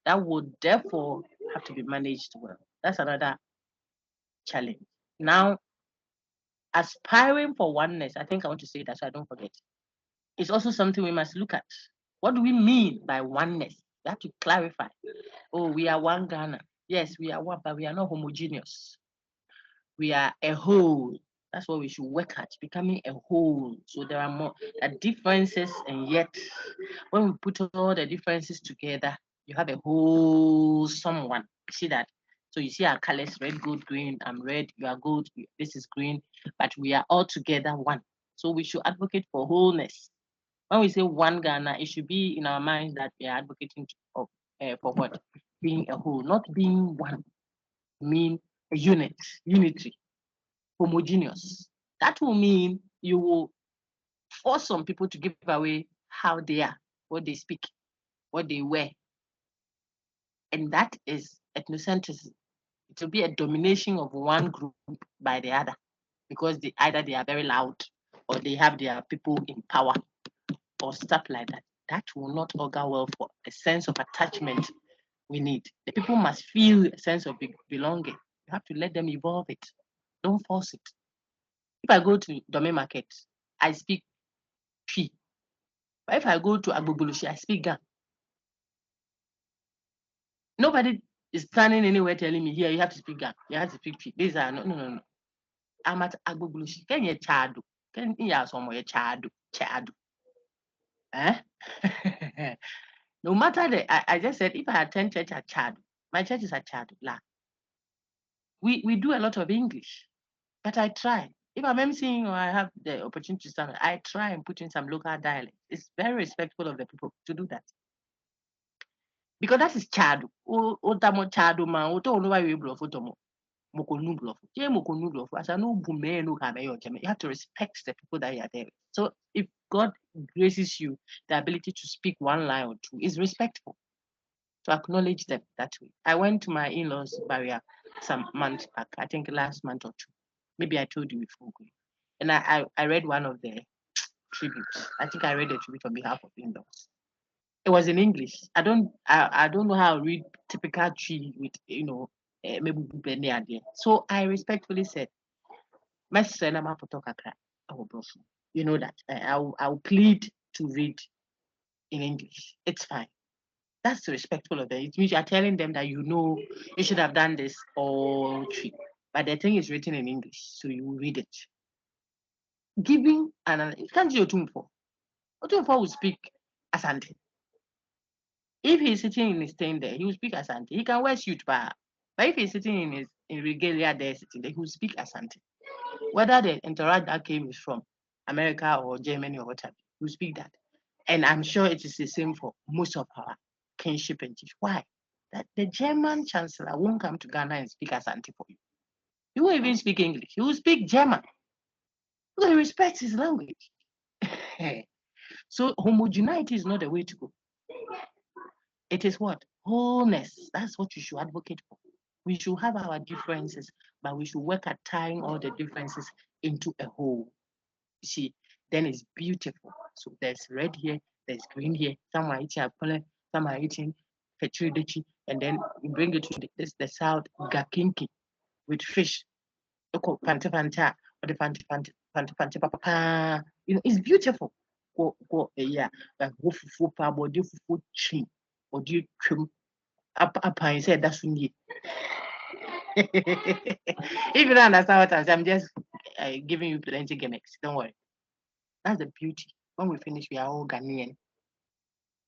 that would therefore have to be managed well. That's another challenge. Now, aspiring for oneness, I think I want to say that so I don't forget. It's also something we must look at. What do we mean by oneness? We have to clarify. Oh, we are one Ghana. Yes, we are one, but we are not homogeneous. We are a whole. That's what we should work at, becoming a whole. So there are more differences, and yet when we put all the differences together, you have a whole someone. See that? So you see our colors, red, gold, green. I'm red, you are gold, this is green, but we are all together one. So we should advocate for wholeness. When we say one Ghana, it should be in our minds that we are advocating for what? Being a whole, not being one. Mean a unit, unity, homogeneous. That will mean you will force some people to give away how they are, what they speak, what they wear. And that is ethnocentrism. It will be a domination of one group by the other because either they are very loud or they have their people in power or stuff like that. That will not augur well for a sense of attachment we need. The people must feel a sense of belonging. You have to let them evolve it. Don't force it. If I go to Dome Market, I speak Twi. But if I go to Agbogbolushe, I speak Ga. Nobody is standing anywhere telling me, here, you have to speak Ga. You have to speak Twi. These are, no. I'm at Agbogbolushe. Can you chado? Can you ask someone chado? Eh? No matter I just said, if I attend church at Chad, my church is at Chad. We do a lot of English, but I try. If I'm emceeing or I have the opportunity to stand, I try and put in some local dialect. It's very respectful of the people to do that. Because that is Chad. Otamo Chad man, oto no why we bluff otomo. Mokonu bluff. Je mokonu bluff. As I know bume no kameyo. You have to respect the people that you are there with. So if God graces you the ability to speak one line or two, is respectful. To acknowledge them that way. I went to my in-laws barrier some months back, I think last month or two. Maybe I told you before. And I read one of the tributes. I think I read a tribute on behalf of in-laws. It was in English. I don't know how to read typical tree with maybe. So I respectfully said, my sister and I'm you know that I'll plead to read in English. It's fine. That's respectful of them. It means you're telling them that you should have done this all trip. But the thing is written in English, so you read it. Giving you can't do Otumfo. Otumfo will speak Asante. If he's sitting in his tent there, he will speak Asante. He can wear suit bar. But if he's sitting in regalia there sitting there, he will speak Asante. Whether the interact that came is from America or Germany or whatever. We speak that. And I'm sure it is the same for most of our kinship and chief. Why? That the German chancellor won't come to Ghana and speak Asante for you. He won't even speak English. He will speak German. So he respects his language. So homogeneity is not the way to go. It is what? Wholeness. That's what you should advocate for. We should have our differences, but we should work at tying all the differences into a whole. You see, then it's beautiful. So there's red here, there's green here. Some are eating apple, some are eating petridichi, and then we bring it to the south, gakinki, with fish. Fanta fanta, or the fanta papa. You know, it's beautiful. Yeah, like fufu pa body fufu chi, or do you trim up and say that's me. If you don't understand what I'm saying, I'm just giving you plenty gimmicks. Don't worry. That's the beauty. When we finish, we are all Ghanaian,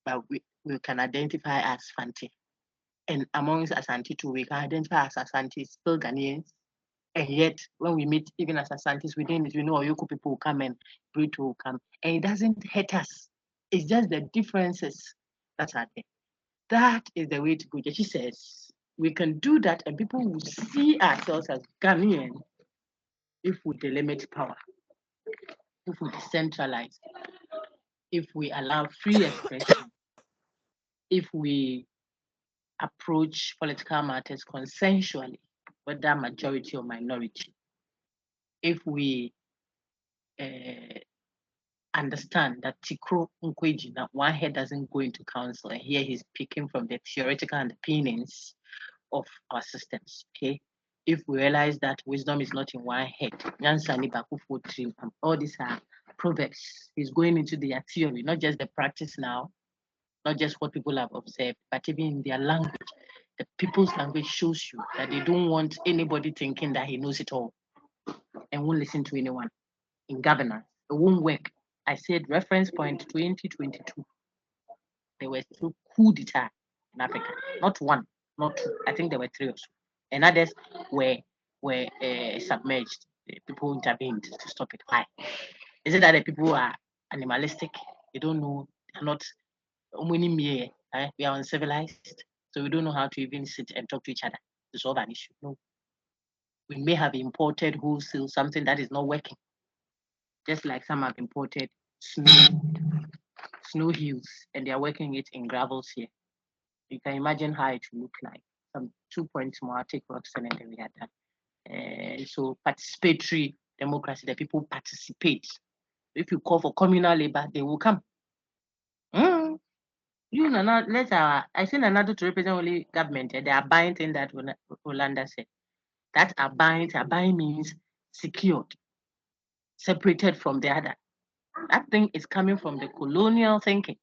but we can identify as Fanti. And amongst Asante too, we can identify as Asante, still Ghanaians. And yet, when we meet, even as Asantes within it, we know Oyoko people will come and Brito will come. And it doesn't hurt us. It's just the differences that are there. That is the way to go. She says we can do that, and people will see ourselves as Ghanaian if we delimit power, if we decentralize, if we allow free expression, if we approach political matters consensually, whether majority or minority, if we understand that Tikro Nkweji, that one head doesn't go into council, and here he's speaking from the theoretical underpinnings of our systems. Okay, if we realize that wisdom is not in one head, all these are proverbs. He's going into their theory, not just the practice now, not just what people have observed, but even in their language. The people's language shows you that they don't want anybody thinking that he knows it all and won't listen to anyone in governance. It won't work. I said reference point 2022. There were 2 coup d'etat in Africa. Not 1, not 2. I think there were 3 or so. And others were submerged. People intervened to stop it. Why? Is it that the people are animalistic? They don't know. They're not. We are uncivilized. So we don't know how to even sit and talk to each other to solve an issue. No. We may have imported wholesale something that is not working. Just like some have imported snow hills, and they are working it in gravels here. You can imagine how it will look like. Some 2 points more, take rocks, and then we are done. So participatory democracy, the people participate. If you call for communal labor, they will come. You know, I seen another to represent only government. They are buying thing that Rolanda said. That abide means secured, separated from the other. That thing is coming from the colonial thinking.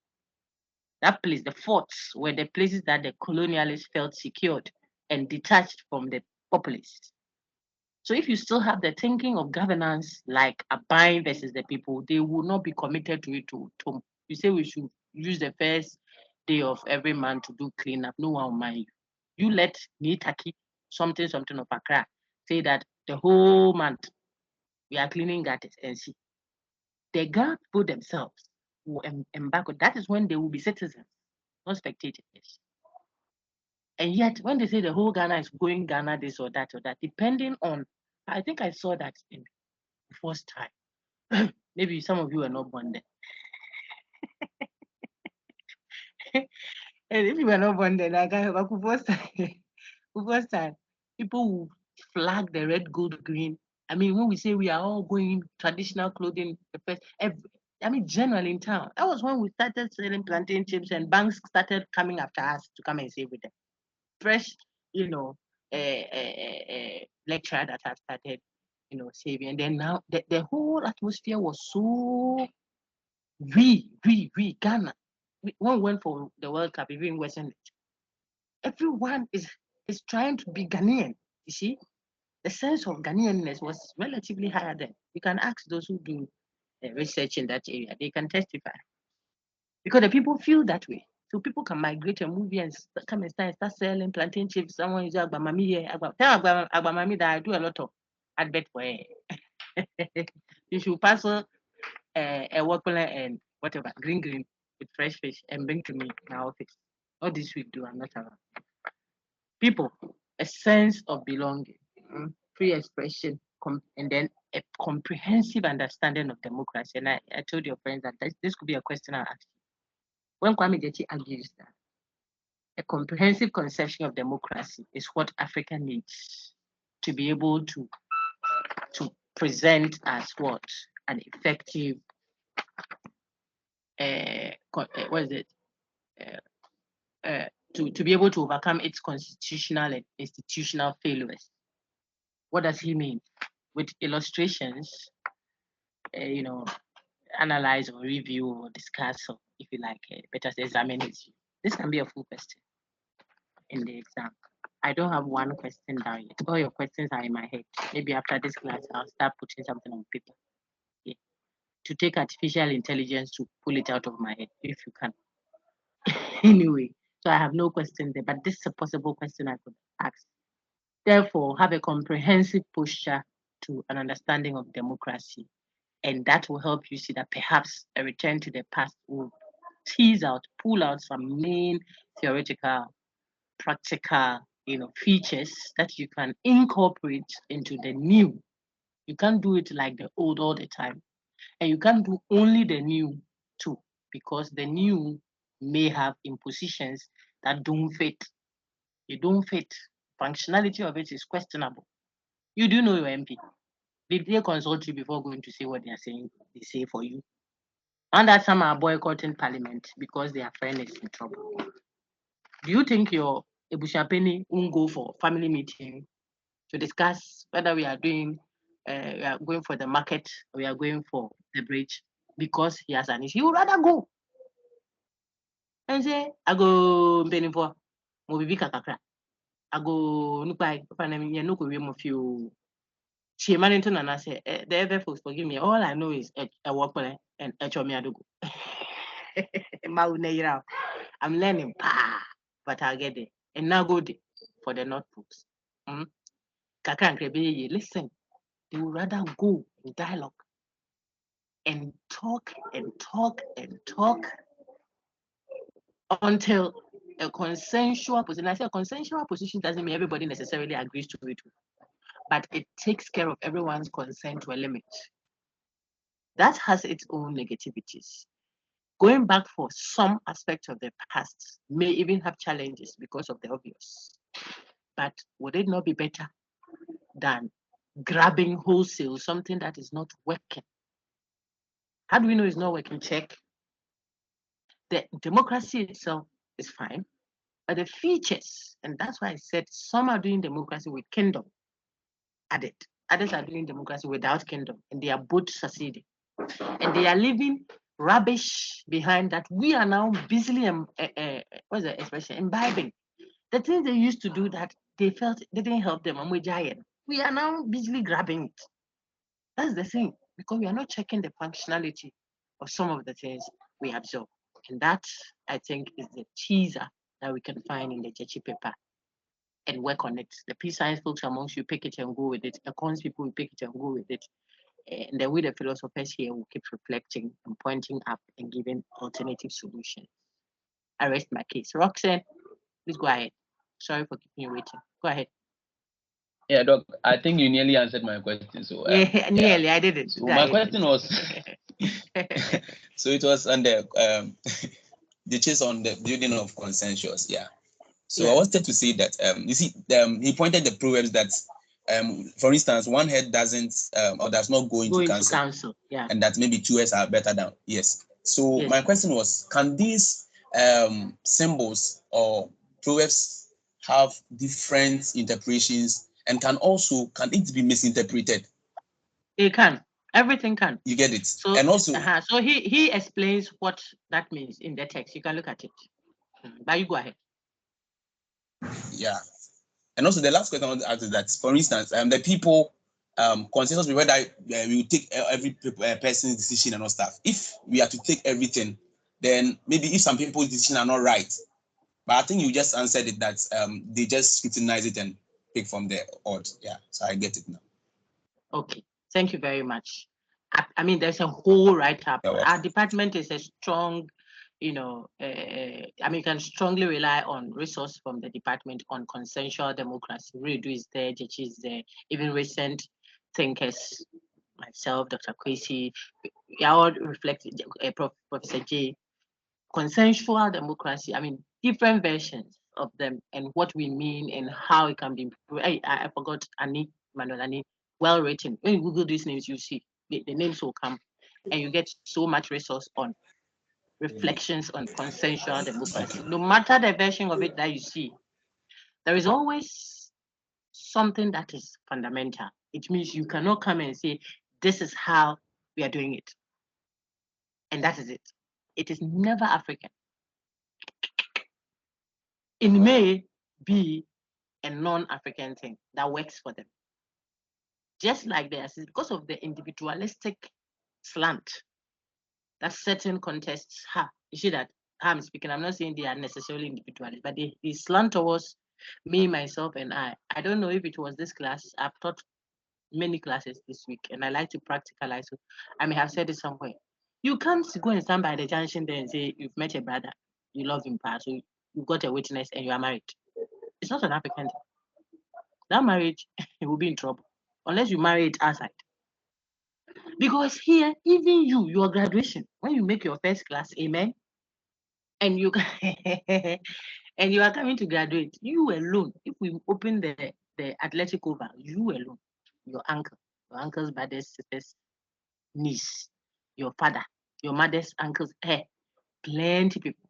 That place, the forts, were the places that the colonialists felt secured and detached from the populace. So if you still have the thinking of governance like Abai versus the people, they will not be committed to it. You say we should use the first day of every month to do cleanup. No one will mind you. You let Nitaki, something of Accra, say that the whole month we are cleaning gutters and see. The Ghana people themselves will embark on that. Is when they will be citizens, not spectators. And yet, when they say the whole Ghana is going Ghana this or that, depending on, I think I saw that in the first time. Maybe some of you were not born then. And if you were not born then, I can have a first time, people will flag the red, gold, green. I mean, when we say we are all going traditional clothing, generally in town, that was when we started selling plantain chips and banks started coming after us to come and save with them. Fresh, lecturer that had started, saving. And then now the whole atmosphere was so Ghana. When we went for the World Cup, even in Western, everyone is trying to be Ghanaian. You see, the sense of Ghanaianness was relatively higher then. You can ask those who do research in that area; they can testify because the people feel that way. So people can migrate and move here and come and start selling plantain chips. Someone is Agbamami here. Tell Agbamami that I do a lot of advert for her. You should parcel a workplace and whatever, green with fresh fish and bring to me in my office. All this we do, I'm not around. People, a sense of belonging, free expression, and then a comprehensive understanding of democracy. And I told your friends that this could be a question I'll ask you. When Kwame Gyekye argues that a comprehensive conception of democracy is what Africa needs to be able to present as what an effective what is it to be able to overcome its constitutional and institutional failures. What does he mean? With illustrations, analyze or review or discuss, or if you like, better examine it. This can be a full question in the exam. I don't have one question down yet. All your questions are in my head. Maybe after this class, I'll start putting something on paper. Yeah. To take artificial intelligence to pull it out of my head, if you can. Anyway, so I have no question there, but this is a possible question I could ask. Therefore, have a comprehensive posture to an understanding of democracy, and that will help you see that perhaps a return to the past will pull out some main theoretical, practical, features that you can incorporate into the new. You can't do it like the old all the time, and you can't do only the new too, because the new may have impositions that don't fit. They don't fit. Functionality of it is questionable. You do know your MP. Did they consult you before going to say what they are saying? They say for you. And that some are boycotting parliament because their friend is in trouble. Do you think your Ebushapeni won't go for family meeting to discuss whether we are going for the market or we are going for the bridge because he has an issue? He would rather go and say, I go Benifo, Mobibi Kakakra. I go Nupai, Panamia, we of you. She managed and I say, the other folks forgive me. All I know is a workman and a chomiadugo. I'm learning, but I'll get it. And now go for the notebooks. Kaka and Krebi, listen, they would rather go in dialogue and talk until a consensual position. I say a consensual position doesn't mean everybody necessarily agrees to it, but it takes care of everyone's consent to a limit. That has its own negativities. Going back for some aspects of the past may even have challenges because of the obvious. But would it not be better than grabbing wholesale something that is not working? How do we know it's not working? Check. The democracy itself is fine, but the features, and that's why I said some are doing democracy with kingdom added. Others are doing democracy without kingdom, and they are both succeeding. And they are leaving rubbish behind that we are now busily, what's the expression, imbibing. The things they used to do that they felt they didn't help them, and we are now busily grabbing it. That's the thing, because we are not checking the functionality of some of the things we absorb. And that, I think, is the teaser that we can find in the Gyekye paper and work on it. The peace science folks amongst you pick it and go with it. Econs people will pick it and go with it. And then we, the philosophers here, will keep reflecting and pointing up and giving alternative solutions. I rest my case. Roxanne, please go ahead. Sorry for keeping you waiting. Go ahead. Yeah, Doc, I think you nearly answered my question. So nearly, I did it. So my question was, so it was on the chase on the building of consensus. Yeah. So I wanted to say that you see, he pointed the proverbs that for instance, one head doesn't or does not go into council. Yeah. And that maybe two heads are better than So my question was, can these symbols or proverbs have different interpretations, and can it be misinterpreted? It can. Everything can. You get it. So, and also, so he explains what that means in the text. You can look at it. But you go ahead. Yeah. And also the last question I want to ask is that, for instance, the people consensus whether we will take every person's decision and all stuff. If we are to take everything, then maybe if some people's decisions are not right, but I think you just answered it that they just scrutinize it and pick from the odd. Yeah, so I get it now. Okay, thank you very much. I mean, there's a whole write-up. Yeah, Our department is a strong, I mean, you can strongly rely on resource from the department on consensual democracy. Redu is there, Gyekye is there, even recent thinkers, myself, Dr. Kwesi, we are all reflecting, Professor J. Consensual democracy, I mean, different versions of them and what we mean and how it can be improved. I forgot Ani, Manuel Ani, well written. When you Google these names, you see the names will come and you get so much resource on reflections on consensual democracy. No matter the version of it that you see, there is always something that is fundamental. It means you cannot come and say, this is how we are doing it. And that is it. It is never African. It may be a non-African thing that works for them. Just like they are, because of the individualistic slant that certain contexts have. You see that I'm speaking, I'm not saying they are necessarily individualist, but they slant towards me, myself, and I. I don't know if it was this class. I've taught many classes this week, and I like to practicalize. So I may have said it somewhere. You can't go and stand by the junction there and say you've met a brother, you love him, so you got a witness and you are married. It's not an African thing. That marriage will be in trouble unless you marry it outside. Because here, even you, your graduation, when you make your first class, amen, and you and you are coming to graduate, you alone. If we open the athletic over, you alone, your uncle, your uncle's brother's sister's niece, your father, your mother's uncle's plenty people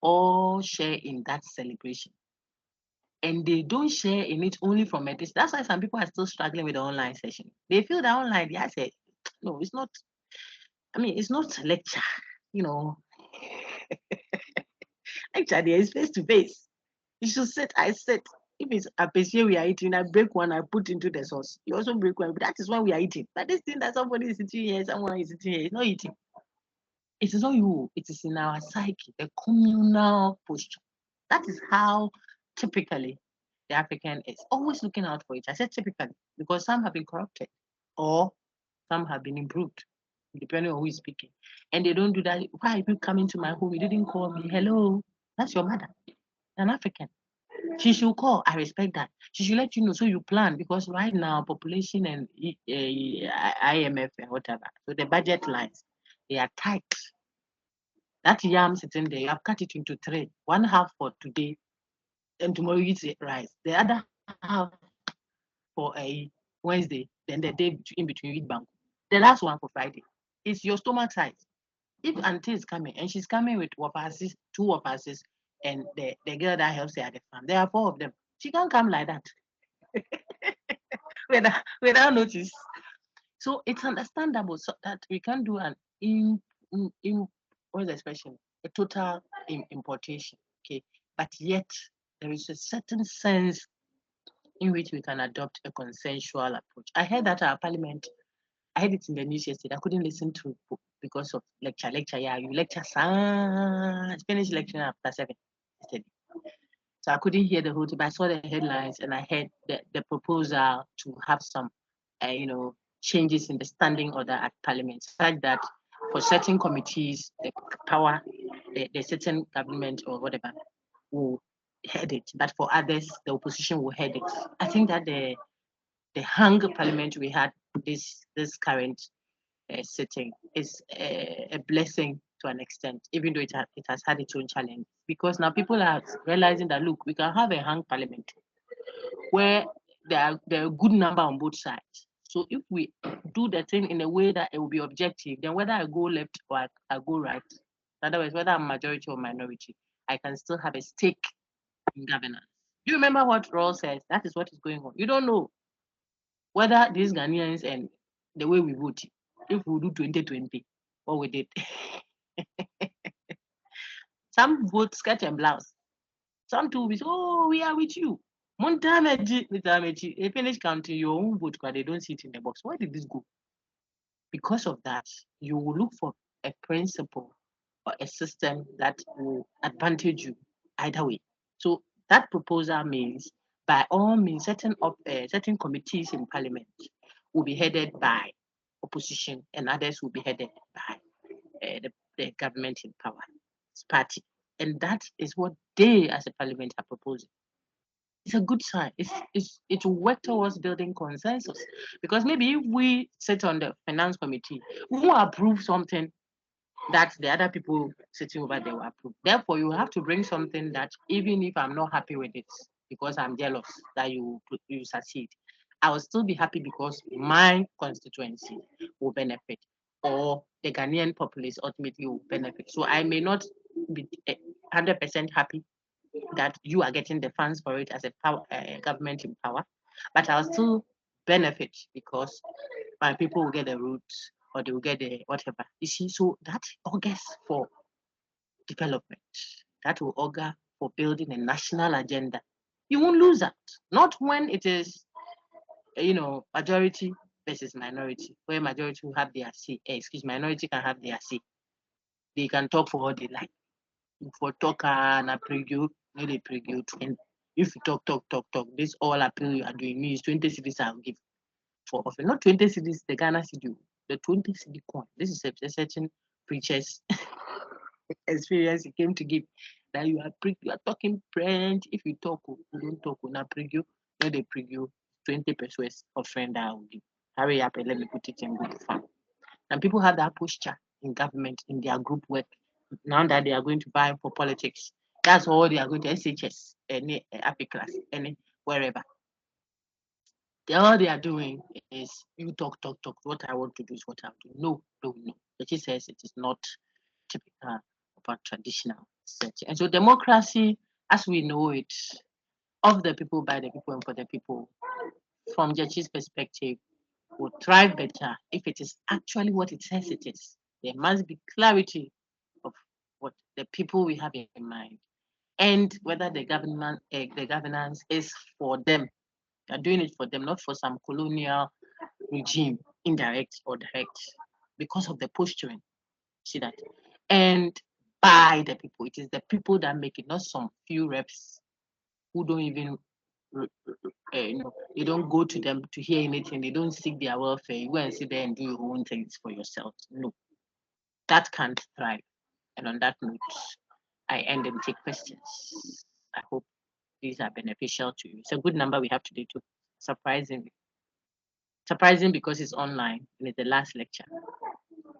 all share in that celebration. And they don't share in it only from a distance. That's why some people are still struggling with the online session. They feel that online, yeah, I say, no, it's not. I mean, it's not lecture, you know. Actually, it's face to face. You should sit, I sit. If it's a pessie we are eating, I break one, I put into the sauce. You also break one, but that is when we are eating. But this thing that somebody is sitting here, someone is sitting here, it's not eating. It is not you, it is in our psyche, the communal posture. That is how typically the African is always looking out for it. I said typically because some have been corrupted or some have been improved, depending on who is speaking. And they don't do that. Why are you coming to my home? You didn't call me. Hello, that's your mother, an African. She should call. I respect that. She should let you know so you plan because right now population and IMF and whatever, so the budget lines they are tight. That yam sitting there, you have cut it into three. One half for today, and tomorrow you eat rice. The other half for a Wednesday, then the day in between you eat bank. The last one for Friday. It's your stomach size. If auntie is coming and she's coming with two of us, and the girl that helps her at the farm, there are four of them. She can't come like that without notice. So it's understandable so that we can do an what's the expression? A total importation. Okay. But yet there is a certain sense in which we can adopt a consensual approach. I heard that our parliament, I heard it in the news yesterday. I couldn't listen to because of lecture. Yeah, you lecture, finish lecturing after 7 yesterday. So I couldn't hear the whole thing, but I saw the headlines and I heard the proposal to have some, changes in the standing order at Parliament, such that for certain committees, the power, the certain government or whatever will head it, but for others, the opposition will head it. I think that the hung Parliament we had this current sitting is a blessing to an extent, even though it has had its own challenge. Because now people are realizing that look, we can have a hung parliament where there are a good number on both sides. So if we do the thing in a way that it will be objective, then whether I go left or I go right, in other words, whether I'm majority or minority, I can still have a stake in governance. Do you remember what Rawls says? That is what is going on. You don't know whether these Ghanaians and the way we vote, if we do 2020, what we did. Some vote skirt and blouse. Some too we say, oh, we are with you. They finish counting your own vote because they don't see it in the box. Where did this go? Because of that, you will look for a principle or a system that will advantage you either way. So that proposal means, by all means, certain committees in Parliament will be headed by opposition, and others will be headed by the government in power, party. And that is what they as a parliament are proposing. It's a good sign. It will work towards building consensus. Because maybe if we sit on the finance committee, we will approve something that the other people sitting over there will approve. Therefore, you have to bring something that even if I'm not happy with it, because I'm jealous that you succeed, I will still be happy because my constituency will benefit, or the Ghanaian populace ultimately will benefit. So I may not be 100% happy that you are getting the funds for it as a government in power, but I'll still benefit because my people will get the routes or they will get the whatever. You see, so that augurs for development. That will augur for building a national agenda. You won't lose that. Not when it is, majority versus minority, where majority will have their say. Minority can have their say. They can talk for all they like. For talk and a preview, no they preview. And if you talk, this all appeal you are doing me is 20 cities I'll give for offer. Not 20 cities, the Ghana city, the 20 city coin. This is a certain preacher's experience he came to give. That you are talking French. If you talk, you don't talk, na preview, no they preview 20 pesos of friend that I will give. Hurry up and let me put it in good fun. And people have that posture in government, in their group work. Now that they are going to buy for politics, that's all they are going to SHS, any AP class, any wherever. All they are doing is you talk. What I want to do is what I do. No. It says it is not typical about traditional search. And so democracy, as we know it, of the people, by the people, and for the people, from Gyekye's perspective, will thrive better if it is actually what it says it is. There must be clarity of what the people we have in mind, and whether the governance is for them. They're doing it for them, not for some colonial regime, indirect or direct, because of the posturing. See that? And by the people. It is the people that make it, not some few reps who don't even you don't go to them to hear anything. They don't seek their welfare. You go and sit there and do your own things for yourself. No, that can't thrive. And on that note, I end and take questions. I hope these are beneficial to you. It's a good number we have today too, surprisingly. Surprising because it's online and it's the last lecture.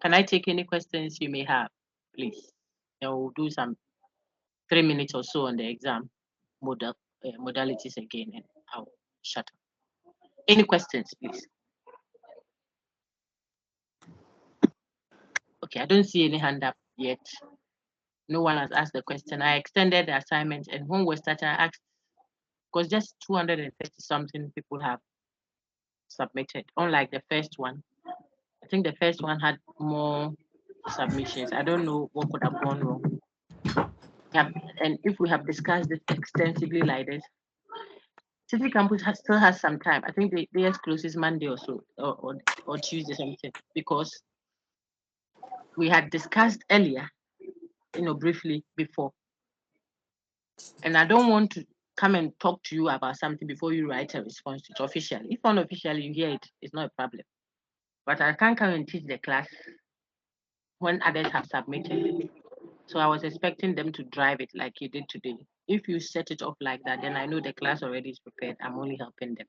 Can I take any questions you may have, please? And we'll do some 3 minutes or so on the exam modalities again, and I'll shut up. Any questions, please? Okay, I don't see any hand up yet. No one has asked the question. I extended the assignment, and when we started, I asked, because just 230 something people have submitted, unlike the first one. I think the first one had more submissions. I don't know what could have gone wrong. And if we have discussed it extensively like this, City Campus still has some time. I think theirs closes Monday or so, or Tuesday something, because we had discussed earlier, briefly before. And I don't want to come and talk to you about something before you write a response to it officially. If unofficially you hear it, it's not a problem. But I can't come and teach the class when others have submitted it. So I was expecting them to drive it like you did today. If you set it up like that, then I know the class already is prepared. I'm only helping them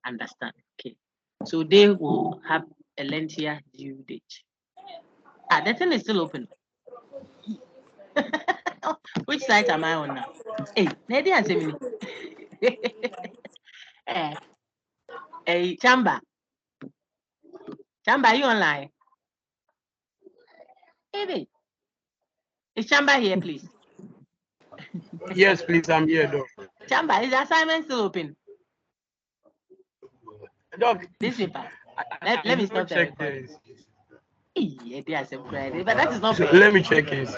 understand. Okay. So they will have a lengthier due date. The thing is still open. Which site am I on now? Hey, Nedi and Semini. Hey, Chamba. Chamba, are you online? Hey, is Chamba here, please? Yes, please, I'm here, Doc. Chamba, is the assignment still open? Doc, This paper. Let me stop the recording. this. Yeah, but that is not So fair. let me check it.